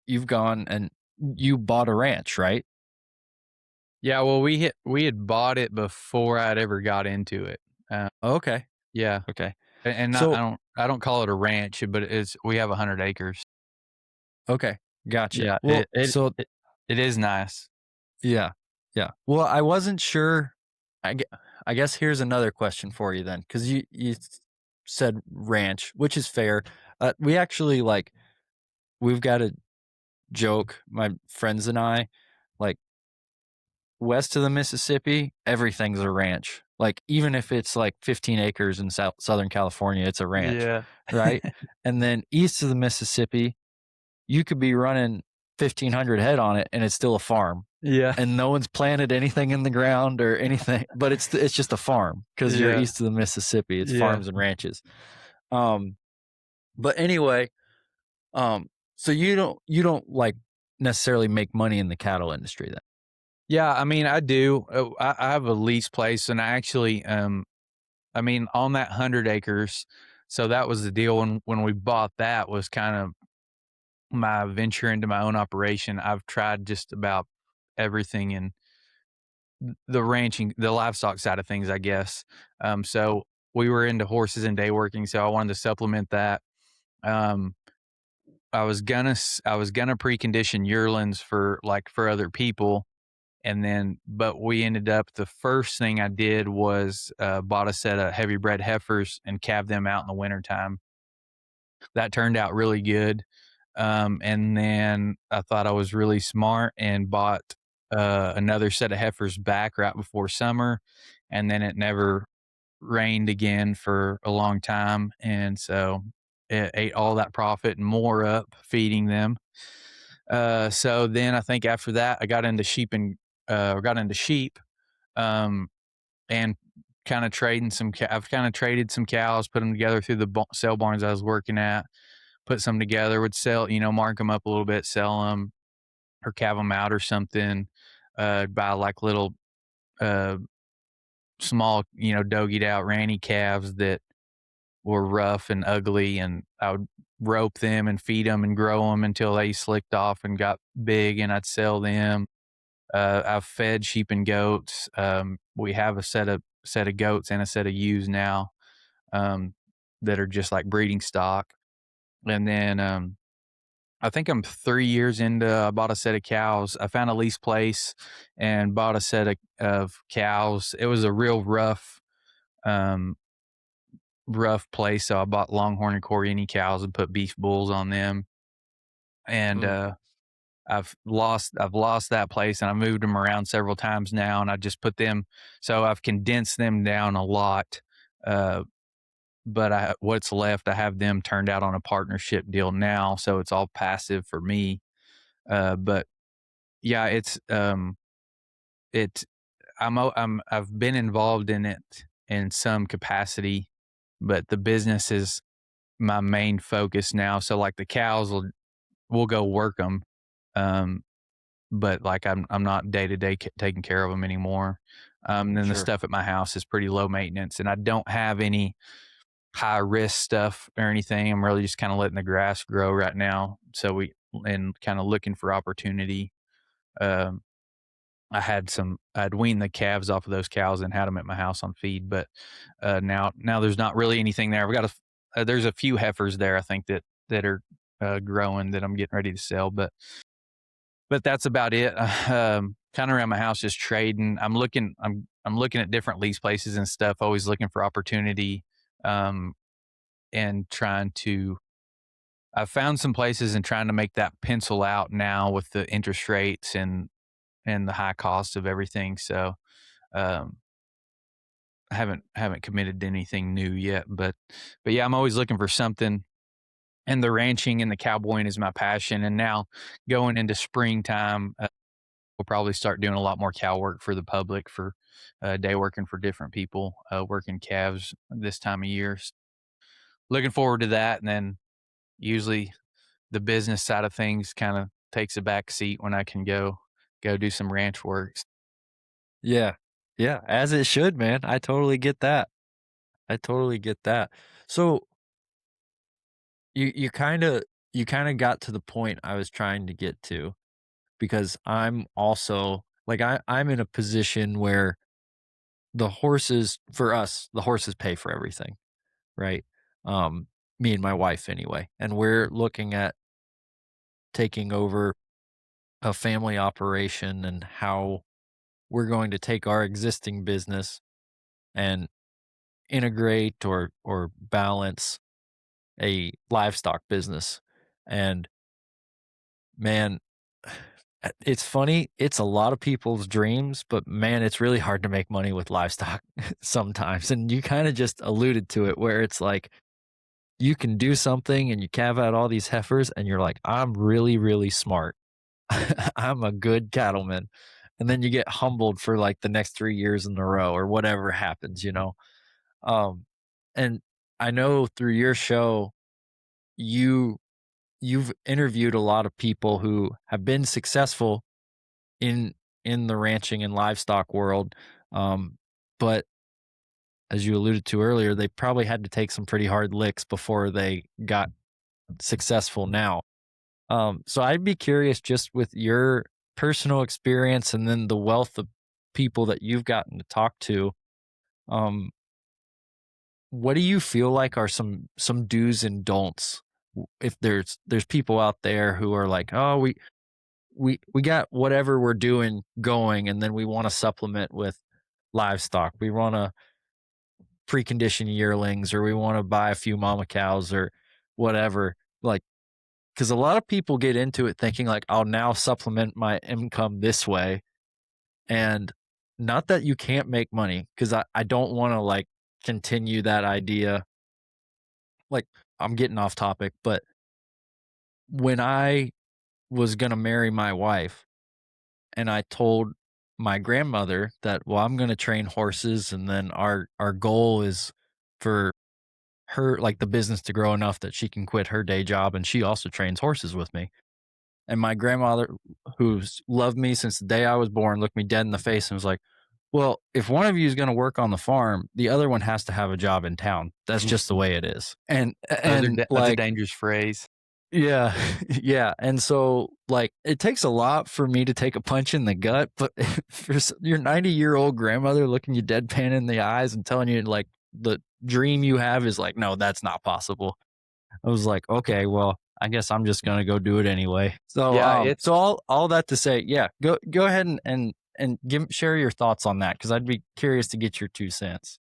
you've gone and you bought a ranch, right? Yeah, well, we had bought it before I'd ever got into it. Uh, Okay, yeah, okay. and not So I don't call it a ranch, but we have 100 acres. okay, gotcha. Yeah, Well, so It is nice. Yeah. Yeah. Well, I wasn't sure. I, gue- I guess here's another question for you then, because said ranch, which is fair. We actually we've got a joke, my friends and I, like west of the Mississippi, everything's a ranch. Like even if it's like 15 acres in Southern California, it's a ranch, Yeah. right? And then east of the Mississippi, you could be running 1,500 head on it, and it's still a farm, Yeah. and no one's planted anything in the ground or anything, but it's just a farm because you're Yeah. east of the Mississippi. It's Yeah. farms and ranches. Um, but anyway, so you don't like necessarily make money in the cattle industry then. Yeah, I mean, I do. I have a lease place, and I actually, I mean, on that 100 acres. So that was the deal when we bought that was kind of my venture into my own operation. I've tried just about everything in the ranching, the livestock side of things, I guess. So we were into horses and day working, so I wanted to supplement that. Um, I was gonna precondition yearlings for for other people, and then but we ended up the first thing I did was bought a set of heavy bred heifers and calved them out in the wintertime. That turned out really good. And then I thought I was really smart and bought another set of heifers back right before summer, and then it never rained again for a long time, and so it ate all that profit and more up feeding them. So then I think after that I got into sheep and got into sheep, um, and kind of trading some. I've kind of traded some cows, put them together through the sale barns I was working at. Put some together, would sell, mark them up a little bit, sell them or calve them out or something. Buy like little uh, small, dogied out ranny calves that were rough and ugly, and I would rope them and feed them and grow them until they slicked off and got big, and I'd sell them. I've fed sheep and goats. We have a set of goats and a set of ewes now, um, that are just like breeding stock. And then I think I'm 3 years into I bought a set of cows. I found a lease place and bought a set of cows. It was a real um, rough place, so I bought Longhorn and Corriini cows and put beef bulls on them. And Mm, I've lost that place, and I moved them around several times now, and I just put them, so I've condensed them down a lot. Uh, but what's left, I have them turned out on a partnership deal now, so it's all passive for me. But yeah, it's I've been involved in it in some capacity, but the business is my main focus now. So like the cows we'll go work them, um, but like I'm not day to day taking care of them anymore. Then the sure. stuff at my house is pretty low maintenance, and I don't have any high risk stuff or anything. I'm really just kind of letting the grass grow right now. So and kind of looking for opportunity. Um, I'd weaned the calves off of those cows and had them at my house on feed, but now there's not really anything there. I've got there's a few heifers there I think that are growing that I'm getting ready to sell, but that's about it. Kind of around my house just trading. I'm looking at different lease places and stuff, always looking for opportunity, um, and trying to. I've found some places and trying to make that pencil out now with the interest rates and the high cost of everything. So um, I haven't committed to anything new yet, but yeah, I'm always looking for something. And the ranching and the cowboying is my passion. And now going into springtime, we'll probably start doing a lot more cow work for the public, for day working for different people, working calves this time of year. Looking forward to that. And then usually the business side of things kind of takes a back seat when I can go do some ranch work. Yeah. Yeah, as it should, man. I totally get that. I totally get that. So you kind of got to the point I was trying to get to, because I'm also like I'm in a position where the horses for us, the horses pay for everything, right? Um, Me and my wife anyway. And we're looking at taking over a family operation and how we're going to take our existing business and integrate or balance a livestock business. And man, it's funny, it's a lot of people's dreams, but man, it's really hard to make money with livestock sometimes. And you kind of just alluded to it where it's like you can do something and you calve out all these heifers and you're like, I'm really, really smart. I'm a good cattleman. And then you get humbled for like the next 3 years in a row or whatever happens, you know? Um, and I know through your show, you you've interviewed a lot of people who have been successful in in the ranching and livestock world. But as you alluded to earlier, they probably had to take some pretty hard licks before they got successful now. So I'd be curious just with your personal experience and then the wealth of people that you've gotten to talk to, um, what do you feel like are some do's and don'ts? If there's people out there who are like, oh, we got whatever we're doing going, and then we want to supplement with livestock. We want to precondition yearlings, or we want to buy a few mama cows, or whatever. Like, because a lot of people get into it thinking like, I'll now supplement my income this way, and not that you can't make money, because I don't want to like continue that idea. Like, I'm getting off topic, but when I was gonna marry my wife, and I told my grandmother that, well, I'm going to train horses, and then our goal is for her, like, the business to grow enough that she can quit her day job, and she also trains horses with me. And my grandmother, who's loved me since the day I was born, looked me dead in the face and was like, well, if one of you is going to work on the farm, the other one has to have a job in town. That's just the way it is. And That's a like, dangerous phrase. yeah, yeah, and so, like, it takes a lot for me to take a punch in the gut, but for your 90-year-old grandmother looking you deadpan in the eyes and telling you, like, the dream you have is like, "No, that's not possible." I was like, "Okay, well, I guess I'm just gonna go do it anyway." So, Yeah, it's so all that to say, yeah, go ahead and give share your thoughts on that because 'cause I'd be curious to get your 2 cents.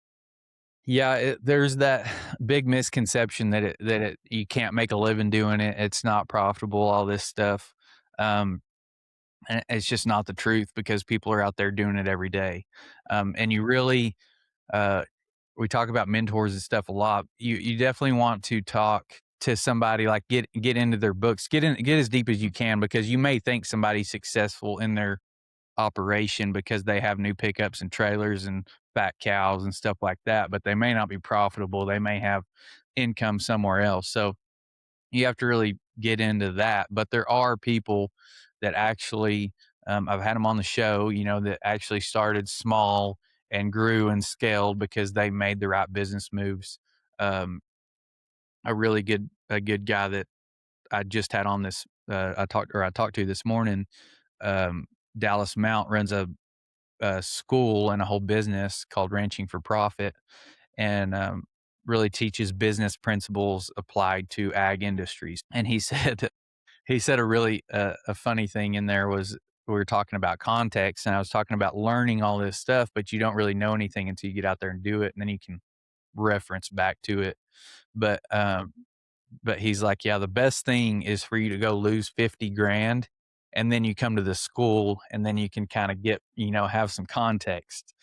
yeah, there's that big misconception that you can't make a living doing it. It's not profitable, all this stuff. Um, and it's just not the truth because people are out there doing it every day. And you really, uh, we talk about mentors and stuff a lot. You definitely want to talk to somebody, like get into their books, get as deep as you can, because you may think somebody's successful in their operation because they have new pickups and trailers and fat cows and stuff like that, but they may not be profitable. They may have income somewhere else. So you have to really get into that. But there are people that actually, I've had them on the show, that actually started small and grew and scaled because they made the right business moves. Um, a good guy that I just had on this, I talked to this morning. Um, Dallas Mount runs a school and a whole business called Ranching for Profit, and really teaches business principles applied to ag industries. And he said he said a really a funny thing in there was, we were talking about context, and I was talking about learning all this stuff, but you don't really know anything until you get out there and do it, and then you can reference back to it. But but he's like, yeah, the best thing is for you to go lose 50 grand, and then you come to the school, and then you can kind of get, have some context.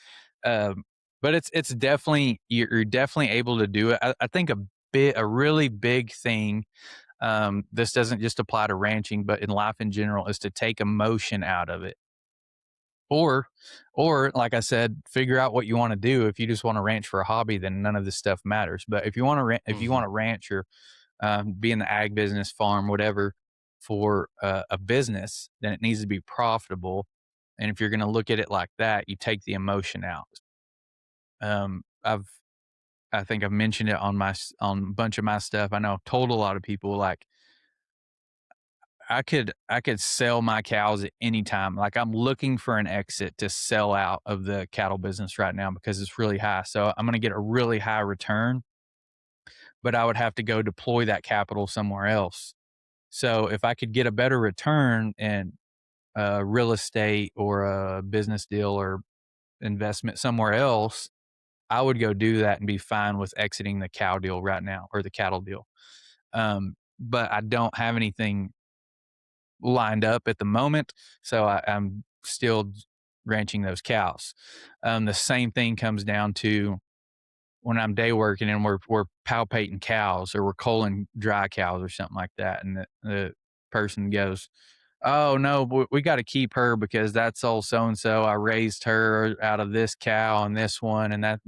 Um, but it's definitely, you're definitely able to do it. I think a really big thing, this doesn't just apply to ranching, but in life in general, is to take emotion out of it. Or, or like I said, figure out what you want to do. If you just want to ranch for a hobby, then none of this stuff matters. But if you want to, if you Mhm. want to ranch or be in the ag business, farm, whatever, for a business, then it needs to be profitable. And if you're going to look at it like that, you take the emotion out. Um, I've, I think I've mentioned it on on a bunch of my stuff. I know I've told a lot of people, like, I could sell my cows at any time. Like, I'm looking for an exit to sell out of the cattle business right now because it's really high. So I'm going to get a really high return, but I would have to go deploy that capital somewhere else. So if I could get a better return and real estate or a business deal or investment somewhere else, I would go do that and be fine with exiting the cow deal right now or the cattle deal. But I don't have anything lined up at the moment, so I'm still ranching those cows. The same thing comes down to when I'm day working and we're palpating cows or we're culling dry cows or something like that, and the person goes, "Oh no, we got to keep her because that's old so and so. I raised her out of this cow and this one, and that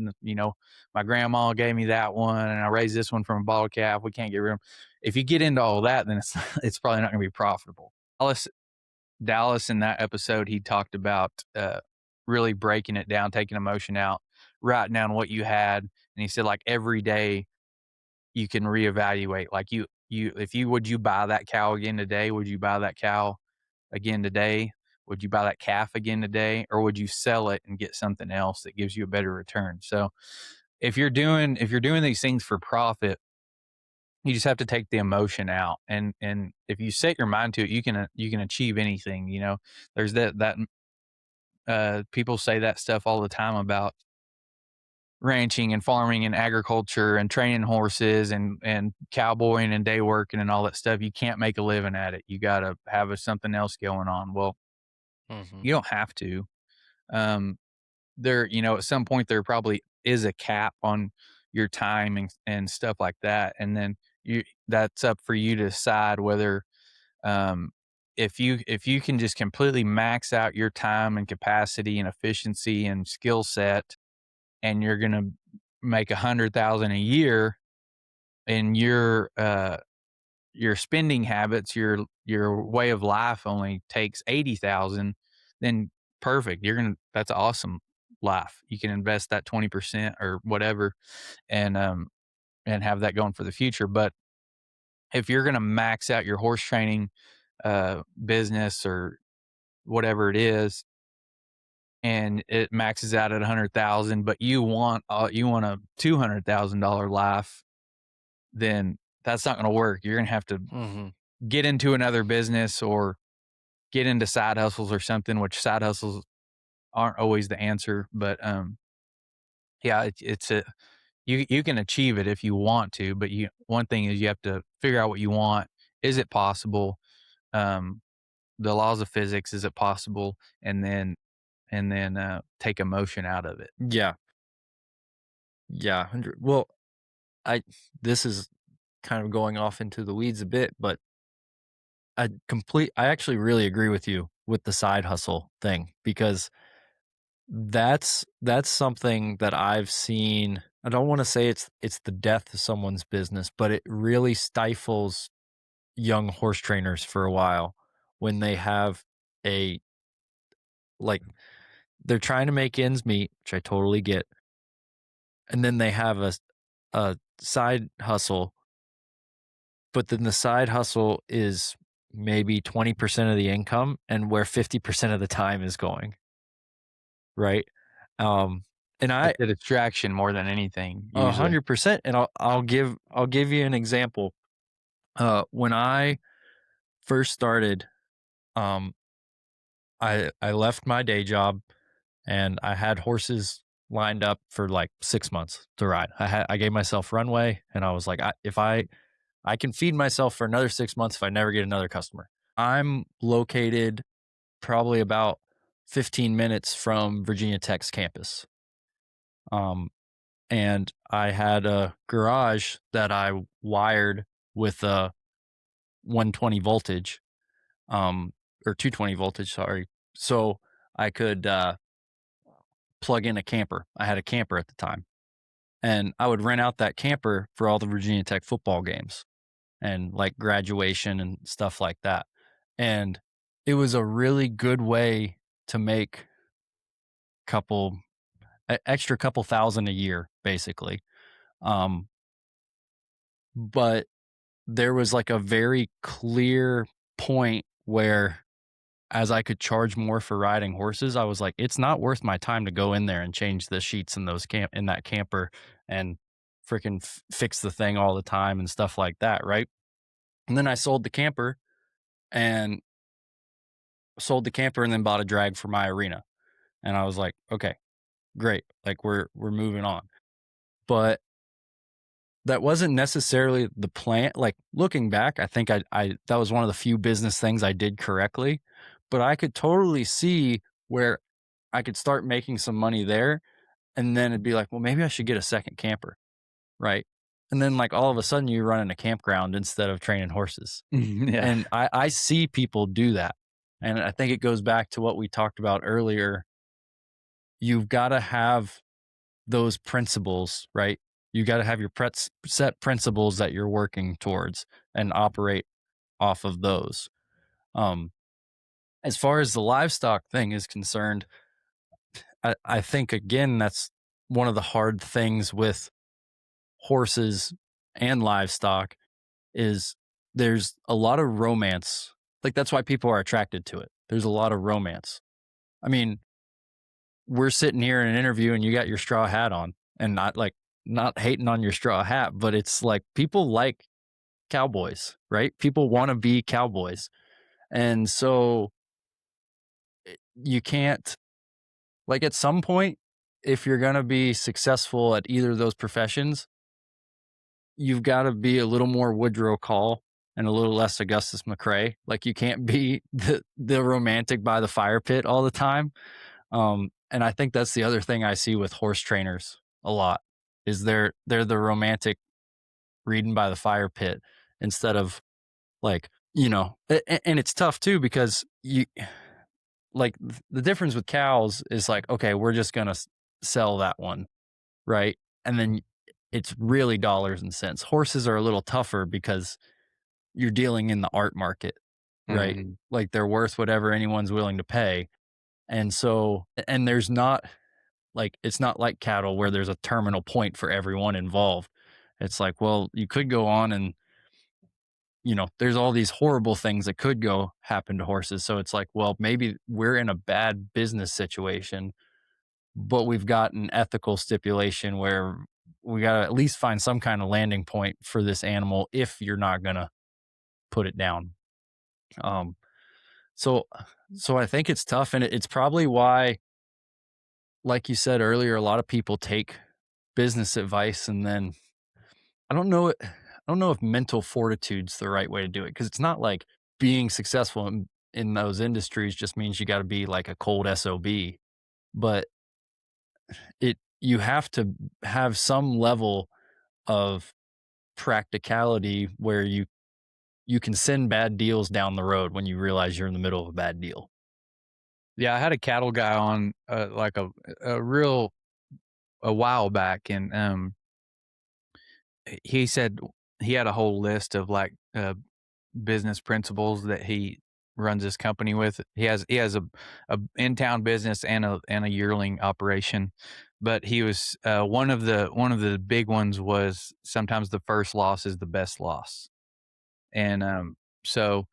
my grandma gave me that one, and I raised this one from a bottle calf. We can't get rid of them." If you get into all that, then it's it's probably not going to be profitable. Dallas in that episode, he talked about really breaking it down, taking emotion out, writing down what you had, and he said like every day you can reevaluate. Like if you would you buy that cow again today? Would you buy that cow again today? Would you buy that calf again today, or would you sell it and get something else that gives you a better return? So if you're doing these things for profit, you just have to take the emotion out, and if you set your mind to it, you can achieve anything. There's that people say that stuff all the time about ranching and farming and agriculture and training horses and cowboying and day working and all that stuff. You can't make a living at it. You got to have something else going on. Well, Mhm. you don't have to. Um, at some point there probably is a cap on your time and stuff like that, and then that's up for you to decide whether um, if you can just completely max out your time and capacity and efficiency and skill set, and you're gonna make 100,000 a year, and your spending habits, your way of life only takes 80,000, then perfect. That's awesome life. You can invest that 20% or whatever, and and have that going for the future. But if you're gonna max out your horse training business or whatever it is, and it maxes out at 100,000, but you want a $200,000 life, then that's not going to work. You're going to have to Mhm. get into another business or get into side hustles or something, which side hustles aren't always the answer. But yeah, it's a you can achieve it if you want to, but one thing is you have to figure out what you want. Is it possible? Um, the laws of physics, is it possible? And then take emotion out of it. Yeah. Yeah, 100 well, I this is kind of going off into the weeds a bit, but I actually really agree with you with the side hustle thing because that's something that I've seen. I don't wanna say it's the death of someone's business, but it really stifles young horse trainers for a while when they have a like, they're trying to make ends meet, which I totally get, and then they have a side hustle, but then the side hustle is maybe 20% of the income and where 50% of the time is going, right? Um, and I It's a distraction more than anything usually. 100%, and I'll give you an example. When I first started, um, I left my day job and I had horses lined up for like 6 months to ride. I gave myself runway and I was like, if I can feed myself for another 6 months if I never get another customer. I'm located probably about 15 minutes from Virginia Tech's campus. Um, and I had a garage that I wired with a 120 voltage, or 220 voltage, sorry. So I could plug in a camper. I had a camper at the time, and I would rent out that camper for all the Virginia Tech football games and like graduation and stuff like that. And it was a really good way to make couple extra couple thousand a year, basically. Um, but there was like a very clear point where as I could charge more for riding horses, I was like, it's not worth my time to go in there and change the sheets in that camper and freaking fix the thing all the time and stuff like that, right? And then I sold the camper and sold the camper and then bought a drag for my arena. And I was like, okay, great. Like we're moving on. But that wasn't necessarily the plan. Like looking back, I think I that was one of the few business things I did correctly. But I could totally see where I could start making some money there. And then it'd be like, well, maybe I should get a second camper. Right. And then like all of a sudden you run in a campground instead of training horses. Yeah. And I see people do that. And I think it goes back to what we talked about earlier. You've got to have those principles, right? You got to have your set principles that you're working towards and operate off of those. Um, as far as the livestock thing is concerned, I think again that's one of the hard things with horses and livestock is there's a lot of romance. Like that's why people are attracted to it. There's a lot of romance. I mean, we're sitting here in an interview and you got your straw hat on and not hating on your straw hat, but it's like people like cowboys, right? People want to be cowboys. And so you can't like at some point if you're going to be successful at either of those professions, you've got to be a little more Woodrow Call and a little less Augustus McCrae. Like you can't be the romantic by the fire pit all the time. And I think that's the other thing I see with horse trainers a lot is they're the romantic reading by the fire pit instead of like, and it's tough too because you like the difference with cows is like, okay, we're just going to sell that one, right? And then it's really dollars and cents. Horses are a little tougher because you're dealing in the art market, right? Mhm. Like they're worth whatever anyone's willing to pay. And so, and there's not like, it's not like cattle where there's a terminal point for everyone involved. It's like, well, you could go on and, there's all these horrible things that could go happen to horses. So it's like, well, maybe we're in a bad business situation, but we've got an ethical stipulation where we got to at least find some kind of landing point for this animal if you're not going to put it down. Um, so, so I think it's tough, and it's probably why, like you said earlier, a lot of people take business advice, and then I don't know if mental fortitude's the right way to do it because it's not like being successful in those industries just means you got to be like a cold SOB, but you have to have some level of practicality where you can send bad deals down the road when you realize you're in the middle of a bad deal. Yeah, I had a cattle guy on, like a real a while back, and, he said he had a whole list of, like, business principles that he runs his company with. He has a in-town business and a yearling operation, but he was, one of the big ones was sometimes the first loss is the best loss, and, so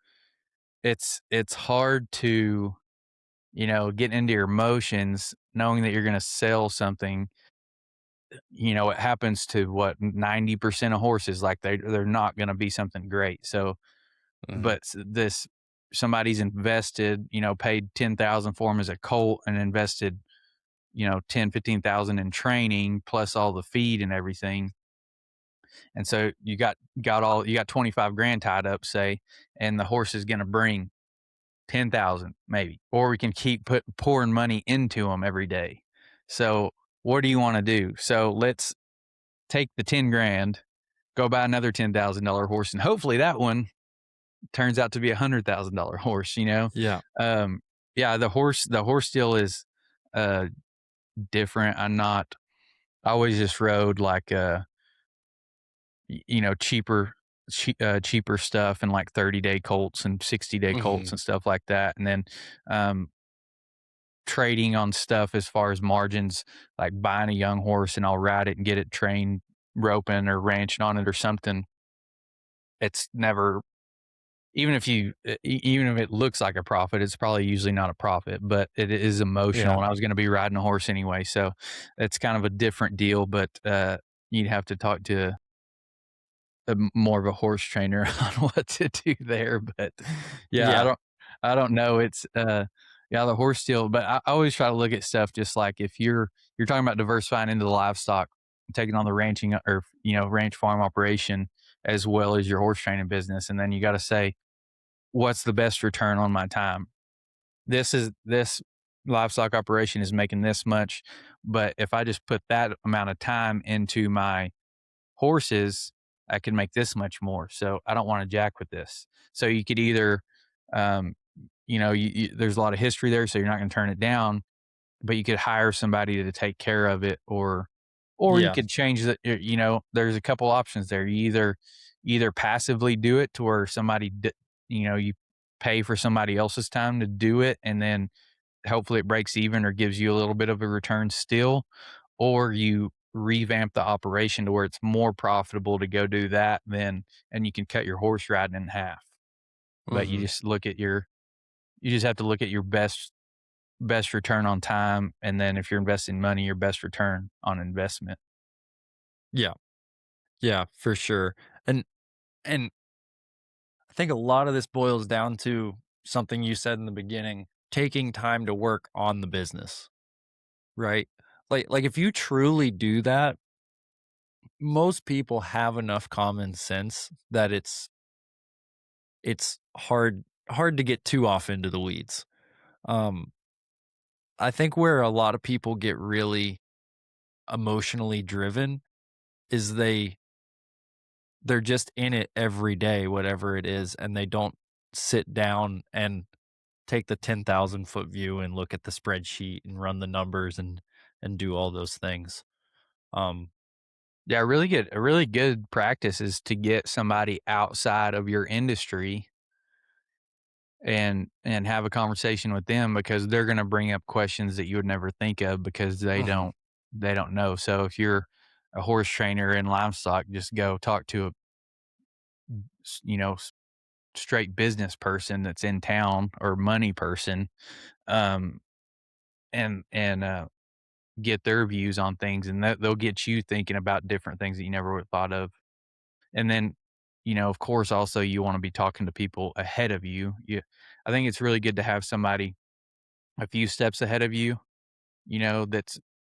it's hard to, get into your emotions knowing that you're gonna sell something. It happens to what, 90% of horses, like, they're not gonna be something great, so Mhm. but this somebody's invested, paid 10,000 for him as a colt and invested, 10, 15,000 in training plus all the feed and everything. And so you got 25 grand tied up, say, and the horse is going to bring 10,000 maybe, or we can keep pouring money into them every day. So what do you want to do? So let's take the 10 grand, go buy another $10,000 horse, and hopefully that one turns out to be $100,000 horse, you know? Yeah. Um, yeah, the horse deal is, uh, different. I always just rode like, cheaper stuff and like 30-day colts and 60-day colts Mhm. and stuff like that. And then, um, trading on stuff as far as margins, like buying a young horse and I'll ride it and get it trained roping or ranching on it or something. It's never even if it looks like a profit, it's probably usually not a profit, but it is emotional, Yeah. and I was gonna be riding a horse anyway, so it's kind of a different deal, but, you'd have to talk to more of a horse trainer on what to do there, but yeah, Yeah. I don't know. It's yeah, the horse deal, but I always try to look at stuff just like if you're talking about diversifying into the livestock, taking on the ranching or ranch farm operation as well as your horse training business, and then you got to say what's the best return on my time. This livestock operation is making this much, but if I just put that amount of time into my horses, I can make this much more. So I don't want to jack with this. So you could either, um, there's a lot of history there, so you're not going to turn it down, but you could hire somebody to take care of it, or you Yeah. could change the. There's a couple options there. You either passively do it to where you pay for somebody else's time to do it, and then hopefully it breaks even or gives you a little bit of a return still, or you revamp the operation to where it's more profitable to go do that than and you can cut your horse riding in half. But Hmm. you just have to look at your best return on time, and then if you're investing money, your best return on investment. Yeah. Yeah, for sure. And I think a lot of this boils down to something you said in the beginning, taking time to work on the business, right? Like if you truly do that, most people have enough common sense that it's hard to get too off into the weeds. Um I think where a lot of people get really emotionally driven is they're just in it every day, whatever it is, and they don't sit down and take the 10,000-foot view and look at the spreadsheet and run the numbers and do all those things. Um, Yeah, a really good practice is to get somebody outside of your industry and have a conversation with them because they're going to bring up questions that you would never think of because mhm, they don't know. So if you're a horse trainer in livestock, just go talk to a s- you know s- straight business person that's in town or money person, um, and get their views on things, and they'll get you thinking about different things that you never would have thought of. And then, of course, also you want to be talking to people ahead of you. I think it's really good to have somebody a few steps ahead of you,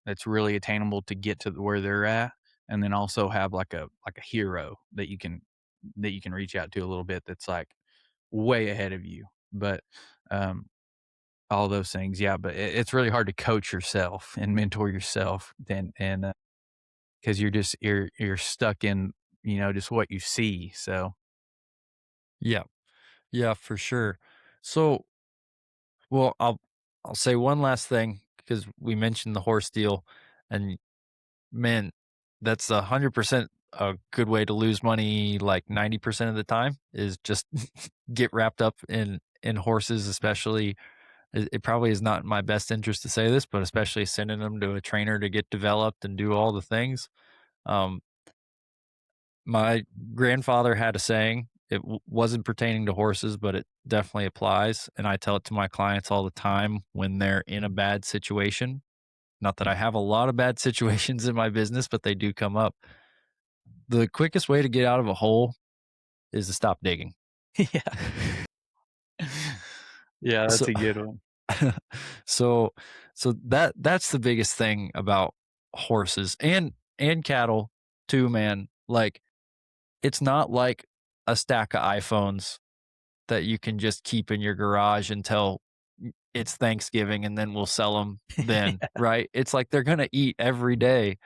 that's really attainable to get to where they're at, and then also have like a hero that you can reach out to a little bit that's like way ahead of you. But um, all those things, yeah. But it's really hard to coach yourself and mentor yourself, and because you're stuck in just what you see. So yeah, yeah, for sure. So, well, I'll say one last thing because we mentioned the horse deal, and man, that's 100% a good way to lose money. Like 90% of the time is just get wrapped up in horses, especially. It probably is not in my best interest to say this, but especially sending them to a trainer to get developed and do all the things. Um, my grandfather had a saying. Wasn't pertaining to horses, but it definitely applies. And I tell it to my clients all the time when they're in a bad situation. Not that I have a lot of bad situations in my business, but they do come up. The quickest way to get out of a hole is to stop digging. yeah, yeah, So that's a good one. so that's the biggest thing about horses and cattle too, man. Like it's not like a stack of iPhones that you can just keep in your garage until it's Thanksgiving and then we'll sell them then, right? It's like they're gonna eat every day,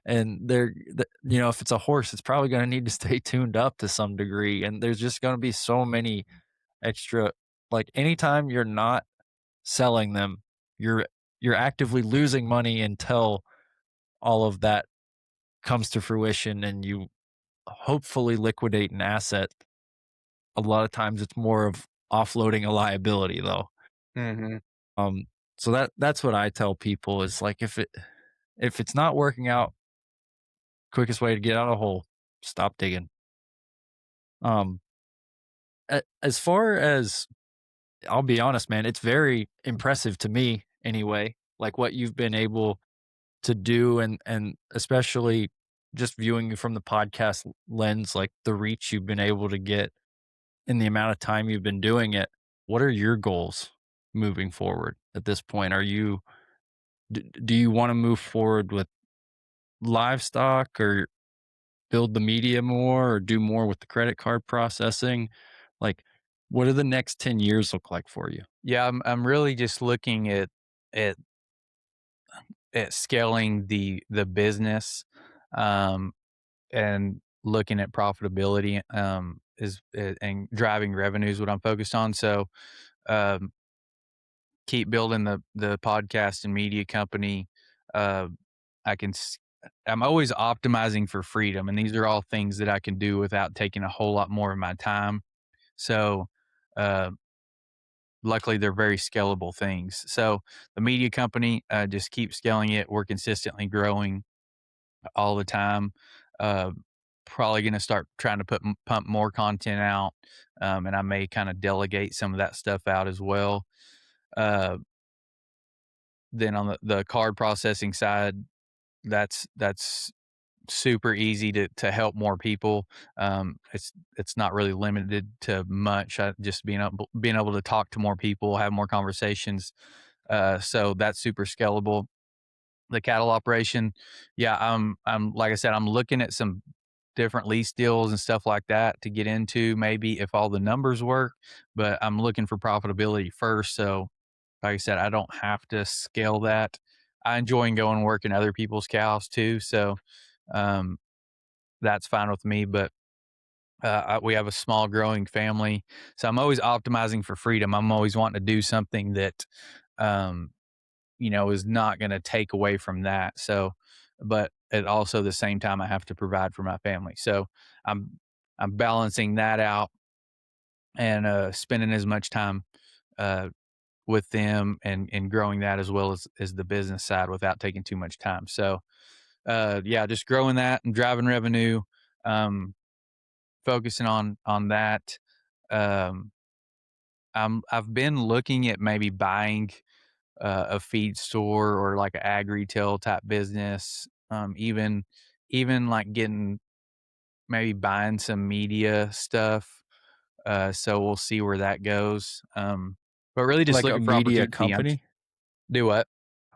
and if it's a horse, it's probably gonna need to stay tuned up to some degree, and there's just gonna be so many extra like, anytime you're not selling them, you're you're actively losing money until all of that comes to fruition and you hopefully liquidate an asset. A lot of times it's more of offloading a liability though. Mhm. Um, so that's what I tell people is like if it's not working out, quickest way to get out of a hole, stop digging. Um, as far as I'll be honest, man, it's very impressive to me anyway, like what you've been able to do and especially just viewing you from the podcast lens, like the reach you've been able to get in the amount of time you've been doing it. what are your goals moving forward at this point? Do you want to move forward with livestock or build the media more or do more with the credit card processing? Like, what do the next 10 years look like for you? Yeah, I'm really just looking at scaling the business, um, and looking at profitability, and driving revenue is what I'm focused on. So, um, keep building the podcast and media company. Uh, I can s I'm always optimizing for freedom, and these are all things that I can do without taking a whole lot more of my time. So, uh, luckily, they're very scalable things. So the media company, just keep scaling it. We're consistently growing all the time. Uh, Probably going to start trying to pump more content out, and I may kind of delegate some of that stuff out as well. Uh, then on the card processing side, that's super easy to help more people. It's not really limited to much. Just being able to talk to more people, have more conversations. So that's super scalable. The cattle operation, yeah, I'm like I said, I'm looking at some different lease deals and stuff like that to get into maybe if all the numbers work, but I'm looking for profitability first. So like I said, I don't have to scale that. I enjoy going and working other people's cows too. So um, that's fine with me. But we have a small growing family, so I'm always optimizing for freedom. I'm always wanting to do something that, um, is not going to take away from that. So, but at also the same time, I have to provide for my family. So I'm I'm balancing that out and spending as much time uh, with them and growing that as well as the business side without taking too much time. So yeah, just growing that and driving revenue. Um, Focusing on that. Um, I've been looking at maybe buying a feed store or like an ag retail type business. Even like getting maybe buying some media stuff. So we'll see where that goes. But really just Like a looking for media opportunity. company? Do what?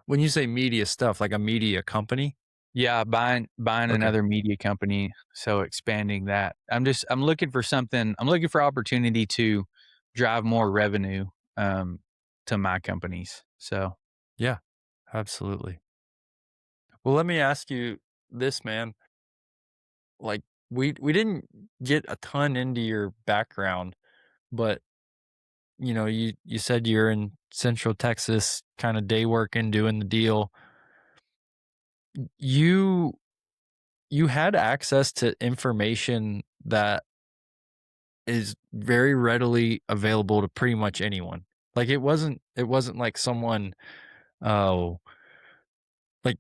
When you say media stuff, like a media company? Yeah, buying Okay. another media company, so expanding that. I'm looking for something. I'm looking for opportunity to drive more revenue to my companies. So Yeah, absolutely. Well, let me ask you this, man. Like, we didn't get a ton into your background, but you said you're in Central Texas, kind of day working, doing the deal. You you had access to information that is very readily available to pretty much anyone. Like it wasn't like someone oh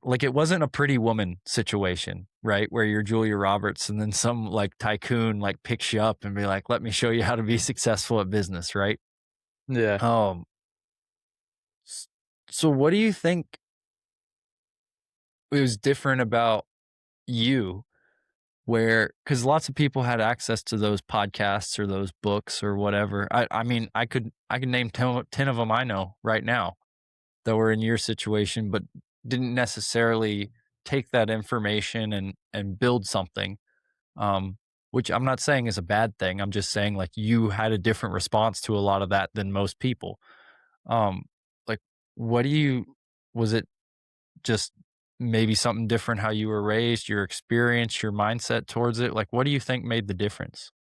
like it wasn't a Pretty Woman situation, right? Where you're Julia Roberts and then some like tycoon like picks you up and be like, "Let me show you how to be successful at business," right? yeah, Um s- so what do you think was different about you where cuz lots of people had access to those podcasts or those books or whatever. I mean, I could name 10 of them I know right now that were in your situation, but didn't necessarily take that information and build something. Um, which I'm not saying is a bad thing. I'm just saying like you had a different response to a lot of that than most people. Um, like what do you was it just maybe something different how you were raised, your experience, your mindset towards it? Like what do you think made the difference?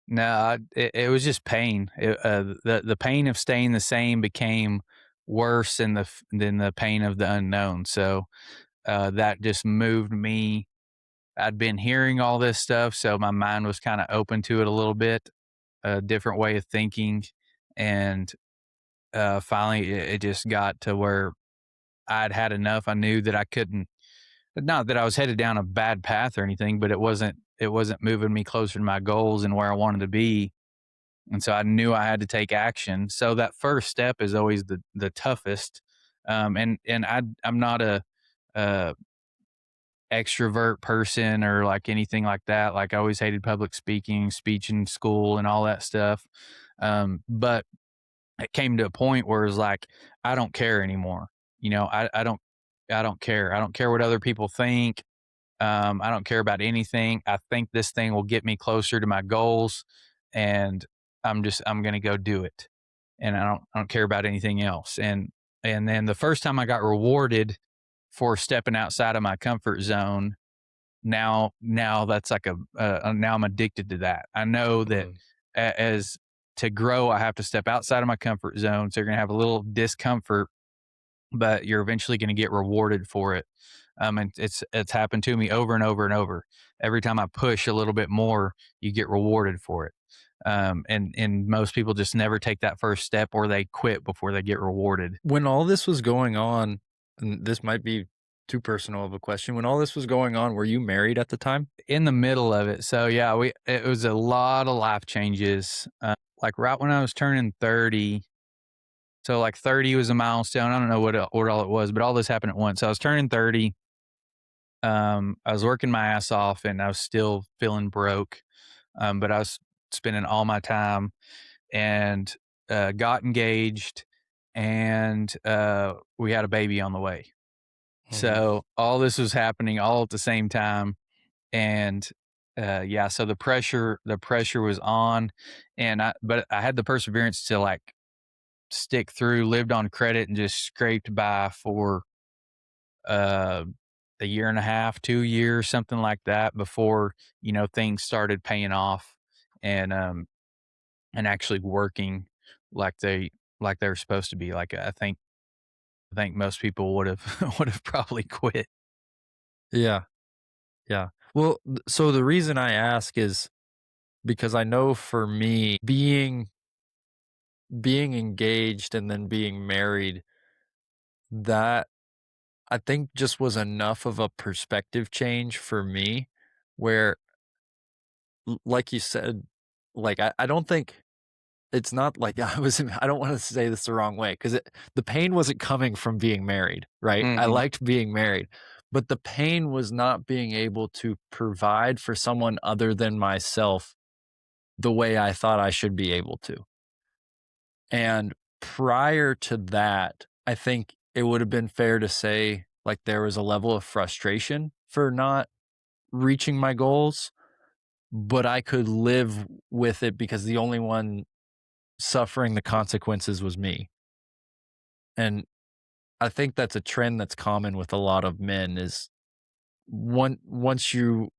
no, it was just pain. The pain of staying the same became worse than the pain of the unknown. So that just moved me. I'd been hearing all this stuff, so my mind was kind of open to it a little bit, a different way of thinking, and finally it just got to where I'd had enough. I knew that I couldn't. Not that I was headed down a bad path or anything, but it wasn't moving me closer to my goals and where I wanted to be. And so I knew I had to take action. So that first step is always the toughest. And I'm not a uh, extrovert person or like anything like that. Like I always hated public speaking, speech in school, and all that stuff. But it came to a point where it was like, I don't care anymore. I don't care. I don't care what other people think. I don't care about anything. I think this thing will get me closer to my goals, and I'm gonna go do it. And I don't care about anything else. And then the first time I got rewarded for stepping outside of my comfort zone, now that's like now I'm addicted to that. I know that Mm. as to grow, I have to step outside of my comfort zone. So you're gonna have a little discomfort, but you're eventually going to get rewarded for it. And it's happened to me over and over and over. Every time I push a little bit more, you get rewarded for it. And most people just never take that first step, or they quit before they get rewarded. When all this was going on, and this might be too personal of a question, when all this was going on, were you married at the time? In the middle of it, so yeah, we it was a lot of life changes. Like right when I was turning 30, so like 30 was a milestone. I don't know what all it was, but all this happened at once. So I was turning 30. I was working my ass off, and I was still feeling broke. But I was spending all my time, and got engaged, and we had a baby on the way. Mhm, So all this was happening all at the same time, and yeah, so the pressure was on, but I had the perseverance to like stick through, lived on credit, and just scraped by for uh, a year and a half, 2 years, something like that before, things started paying off, and actually working like they were supposed to be. Like, I think most people would've would have probably quit. yeah, yeah. Well, so the reason I ask is because I know for me, being engaged and then being married, that I think just was enough of a perspective change for me where, like you said, like, I don't think it's not like I don't wanna say this the wrong way, 'cause the pain wasn't coming from being married, right? I Mhm. liked being married, but the pain was not being able to provide for someone other than myself the way I thought I should be able to. And prior to that, I think it would have been fair to say, like, there was a level of frustration for not reaching my goals, but I could live with it because the only one suffering the consequences was me. And I think that's a trend that's common with a lot of men is once you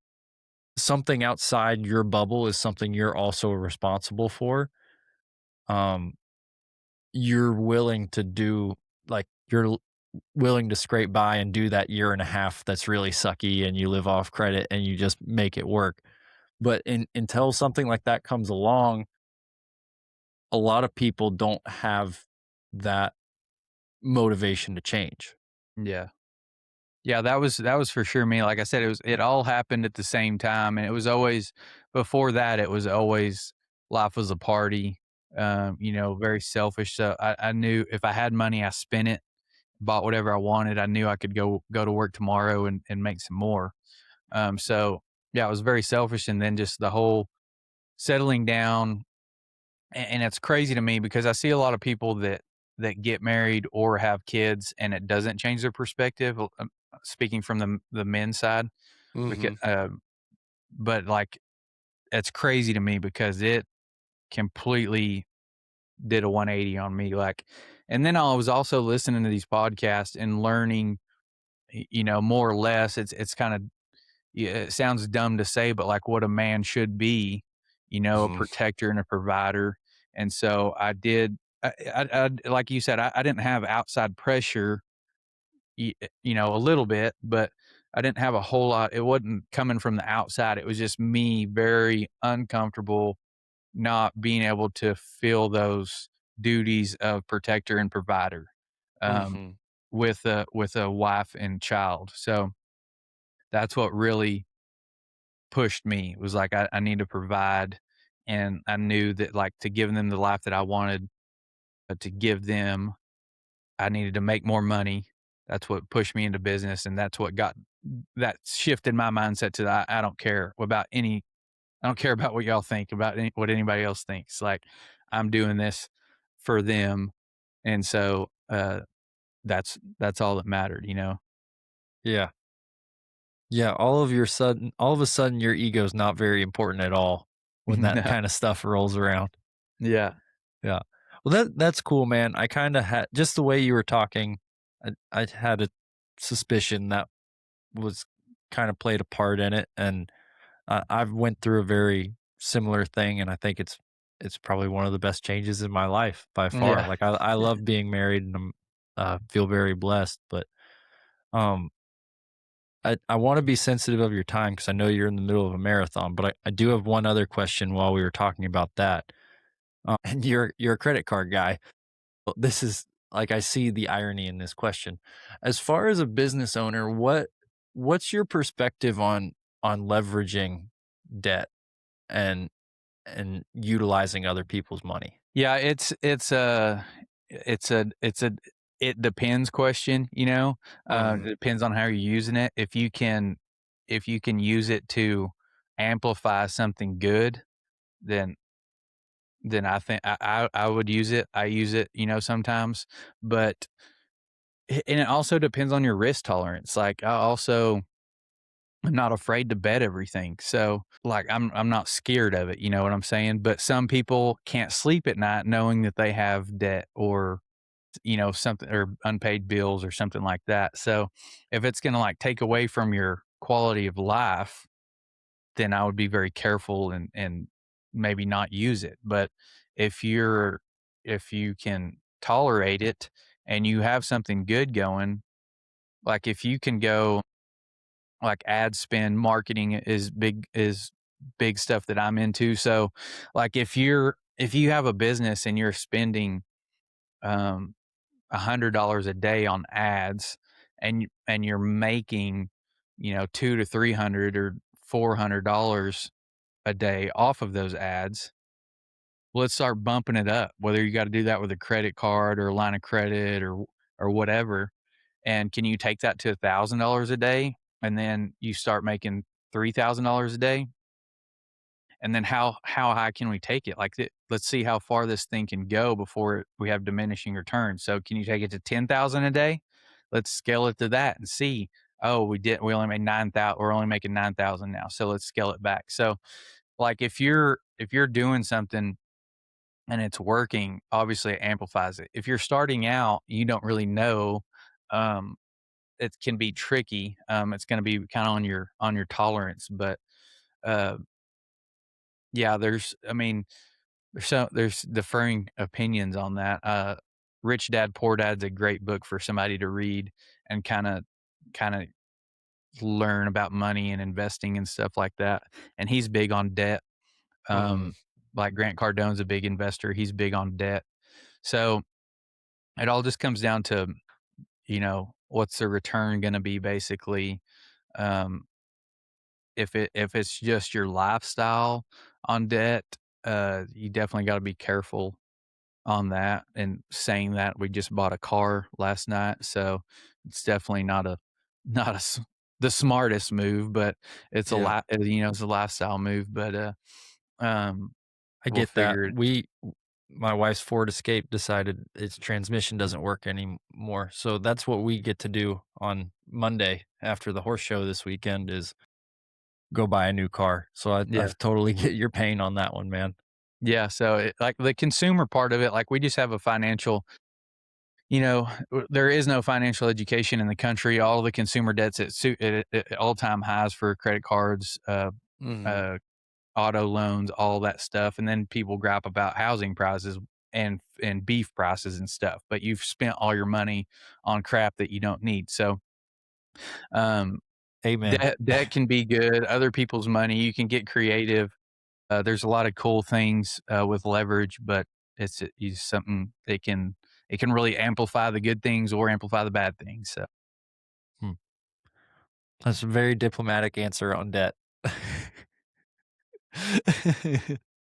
something outside your bubble is something you're also responsible for, um, you're willing to do like willing to scrape by and do that year and a half that's really sucky and you live off credit and you just make it work. But until something like that comes along, a lot of people don't have that motivation to change. Yeah. Yeah, that was for sure me. Like I said, it all happened at the same time, and it was always before that. It was always life was a party. Very selfish. So I knew if I had money, I spent it, bought whatever I wanted. I knew I could go to work tomorrow and make some more. So yeah, it was very selfish, and then just the whole settling down. And it's crazy to me because I see a lot of people that get married or have kids, and it doesn't change their perspective. Speaking from the men's side, because Mhm. but like it's crazy to me because it completely did a 180 on me. Like, and then I was also listening to these podcasts and learning, more or less. It's kind of, yeah, it sounds dumb to say, but like what a man should be, a Mhm. protector and a provider. And so I did. Like you said, I didn't have outside pressure, a little bit, but I didn't have a whole lot. It wasn't coming from the outside. It was just me very uncomfortable not being able to feel those duties of protector and provider, um, Mhm. with a wife and child. So that's what really pushed me. It was like I need to provide, and I knew that like to give them the life that I wanted to give them, I needed to make more money. That's what pushed me into business, and that shifted my mindset to I don't care about what y'all think about what anybody else thinks. Like I'm doing this for them, and so that's all that mattered, you know. Yeah. Yeah, all of a sudden your ego's not very important at all when that No. kind of stuff rolls around. Yeah. Yeah. Well, that's cool, man. I kinda had just the way you were talking, I had a suspicion that was kinda played a part in it, and I've went through a very similar thing, and I think it's probably one of the best changes in my life by far. Yeah. Like, I love being married, and I'm, feel very blessed, but, um, I wanna be sensitive of your time because I know you're in the middle of a marathon, but I do have one other question while we were talking about that, and you're a credit card guy. Well, this is like, I see the irony in this question. As far as a business owner, what's your perspective on leveraging debt and utilizing other people's money? Yeah, it's a it depends question, you know? It Mhm, depends on how you're using it. If you can use it to amplify something good, then I think I would use it. I use it, you know, sometimes, but and it also depends on your risk tolerance. Like, I also am not afraid to bet everything. So, like, I'm not scared of it, you know what I'm saying? But some people can't sleep at night knowing that they have debt or, you know, something, or unpaid bills or something like that. So, if it's gonna, like, take away from your quality of life, then I would be very careful and maybe not use it. But if you're if you can tolerate it and you have something good going, like, if you can go, like, ad spend marketing is big stuff that I'm into. So, like, if you have a business and you're spending um $100 a day on ads, and you're making, you know, 2 to 300 or $400 a day off of those ads, let's start bumping it up. Whether you got to do that with a credit card or a line of credit or whatever. And can you take that to $1,000 a day, and then you start making $3,000 a day? And then how high can we take it? Like, let's see how far this thing can go before we have diminishing returns. So, can you take it to 10,000 a day? Let's scale it to that and see. Oh, we only made 9,000. We're only making 9,000 now. So let's scale it back. So, like, if you're doing something and it's working, obviously it amplifies it. If you're starting out, you don't really know. Um, it can be tricky. It's going to be kind of on your tolerance, but uh, yeah, I mean, there's differing opinions on that. Rich Dad Poor Dad's a great book for somebody to read and kind of learn about money and investing and stuff like that. And he's big on debt. mhm. Like, Grant Cardone's a big investor. He's big on debt. So it all just comes down to, you know, what's the return going to be basically. Um, if it's just your lifestyle on debt, you definitely got to be careful on that. And saying that, we just bought a car last night, so it's definitely not a the smartest move, but it's a Yeah, lot, you know, it's a lifestyle move. But um, I we'll get that. figure it. My wife's Ford Escape decided its transmission doesn't work anymore, so that's what we get to do on Monday after the horse show this weekend is go buy a new car. So I Yeah, totally get your pain on that one, man. yeah. So like, the consumer part of it, like, we just have a financial. You know, there is no financial education in the country. All the consumer debts at all-time highs for credit cards, Mhm. uh, auto loans, all that stuff, and then people gripe about housing prices and beef prices and stuff, but you've spent all your money on crap that you don't need. So, um, Amen. debt can be good. Other people's money, you can get creative. There's a lot of cool things with leverage, but it's something it can really amplify the good things or amplify the bad things. So Hmm. That's a very diplomatic answer on debt.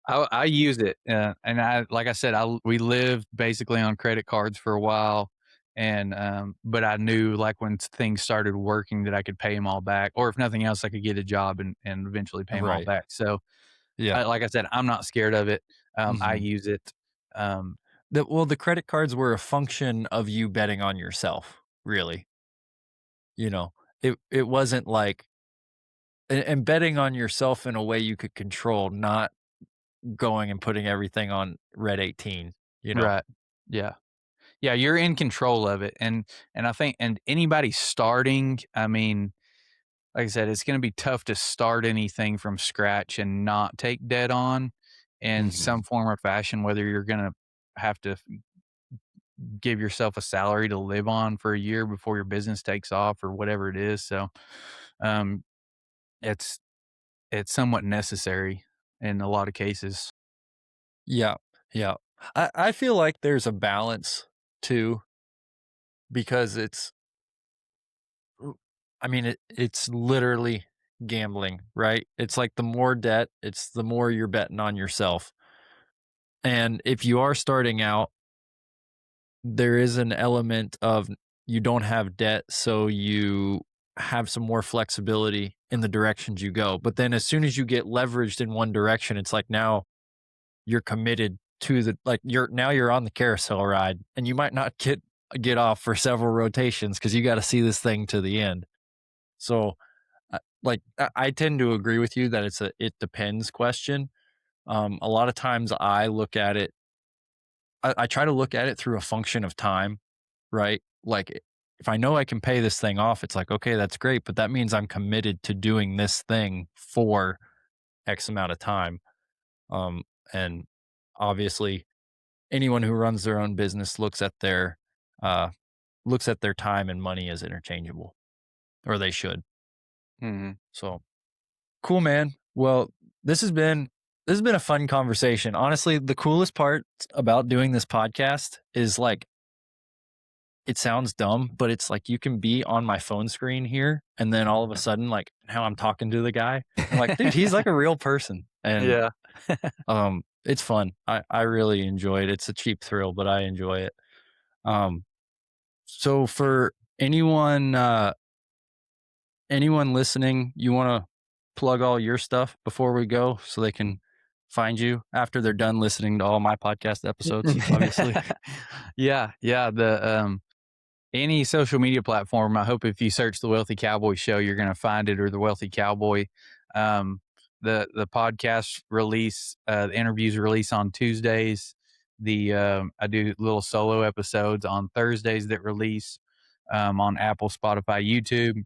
I use it, and like I said, we lived basically on credit cards for a while, and but I knew, like, when things started working, that I could pay them all back, or if nothing else, I could get a job and eventually pay them all Right. back. So, Yeah. like I said, I'm not scared of it. I Mhm. use it. The credit cards were a function of you betting on yourself, really. You know, it wasn't like and betting on yourself in a way you could control, not going and putting everything on red 18, you know? Right. Yeah. Yeah, you're in control of it, and I think and anybody starting, I mean, like I said, it's gonna be tough to start anything from scratch and not take debt on in Mhm. some form or fashion, whether you're gonna have to give yourself a salary to live on for a year before your business takes off or whatever it is. So, um, it's it's somewhat necessary in a lot of cases. Yeah, yeah. I feel like there's a balance too because I mean, it's literally gambling, right? It's like the more debt, it's the more you're betting on yourself. And if you are starting out, there is an element of you don't have debt, so you have some more flexibility in the directions you go. But then as soon as you get leveraged in one direction, it's like now you're committed to the like you're on the carousel ride and you might not get off for several rotations because you got to see this thing to the end. So I tend to agree with you that it's a it depends question. A lot of times I try to look at it through a function of time, right? Like if I know I can pay this thing off, it's like, okay, that's great, but that means I'm committed to doing this thing for X amount of time. Um, and obviously anyone who runs their own business uh looks at their time and money as interchangeable, or they should. Mhm. So cool, man. Well, this has been this has been a fun conversation. Honestly, the coolest part about doing this podcast is like it sounds dumb, but it's like you can be on my phone screen here, and then all of a sudden, like now I'm talking to the guy. I'm like, dude, he's like a real person, and Yeah. it's fun. I really enjoy it. It's a cheap thrill, but I enjoy it. Um, so for anyone listening, you want to plug all your stuff before we go, so they can find you after they're done listening to all my podcast episodes. Obviously, Yeah, yeah, any social media platform, I hope if you search the Wealthy Cowboy Show, you're gonna find it or the Wealthy Cowboy. Um, the podcast release, the interviews release on Tuesdays. I do little solo episodes on Thursdays that release on Apple, Spotify, YouTube.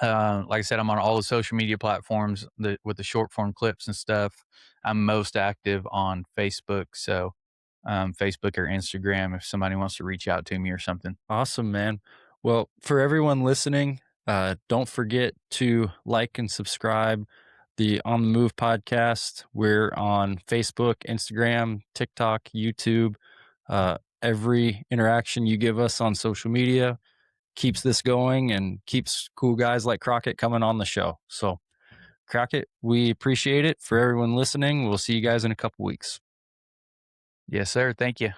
Like I said, I'm on all the social media platforms with the short form clips and stuff. I'm most active on Facebook, so Facebook or Instagram if somebody wants to reach out to me or something. awesome, man. Well, for everyone listening, don't forget to like and subscribe the On the Move podcast. We're on Facebook, Instagram, TikTok, YouTube. Every interaction you give us on social media keeps this going and keeps cool guys like Crockett coming on the show. So, Crockett, we appreciate it. For everyone listening, we'll see you guys in a couple weeks. Yes, sir. Thank you.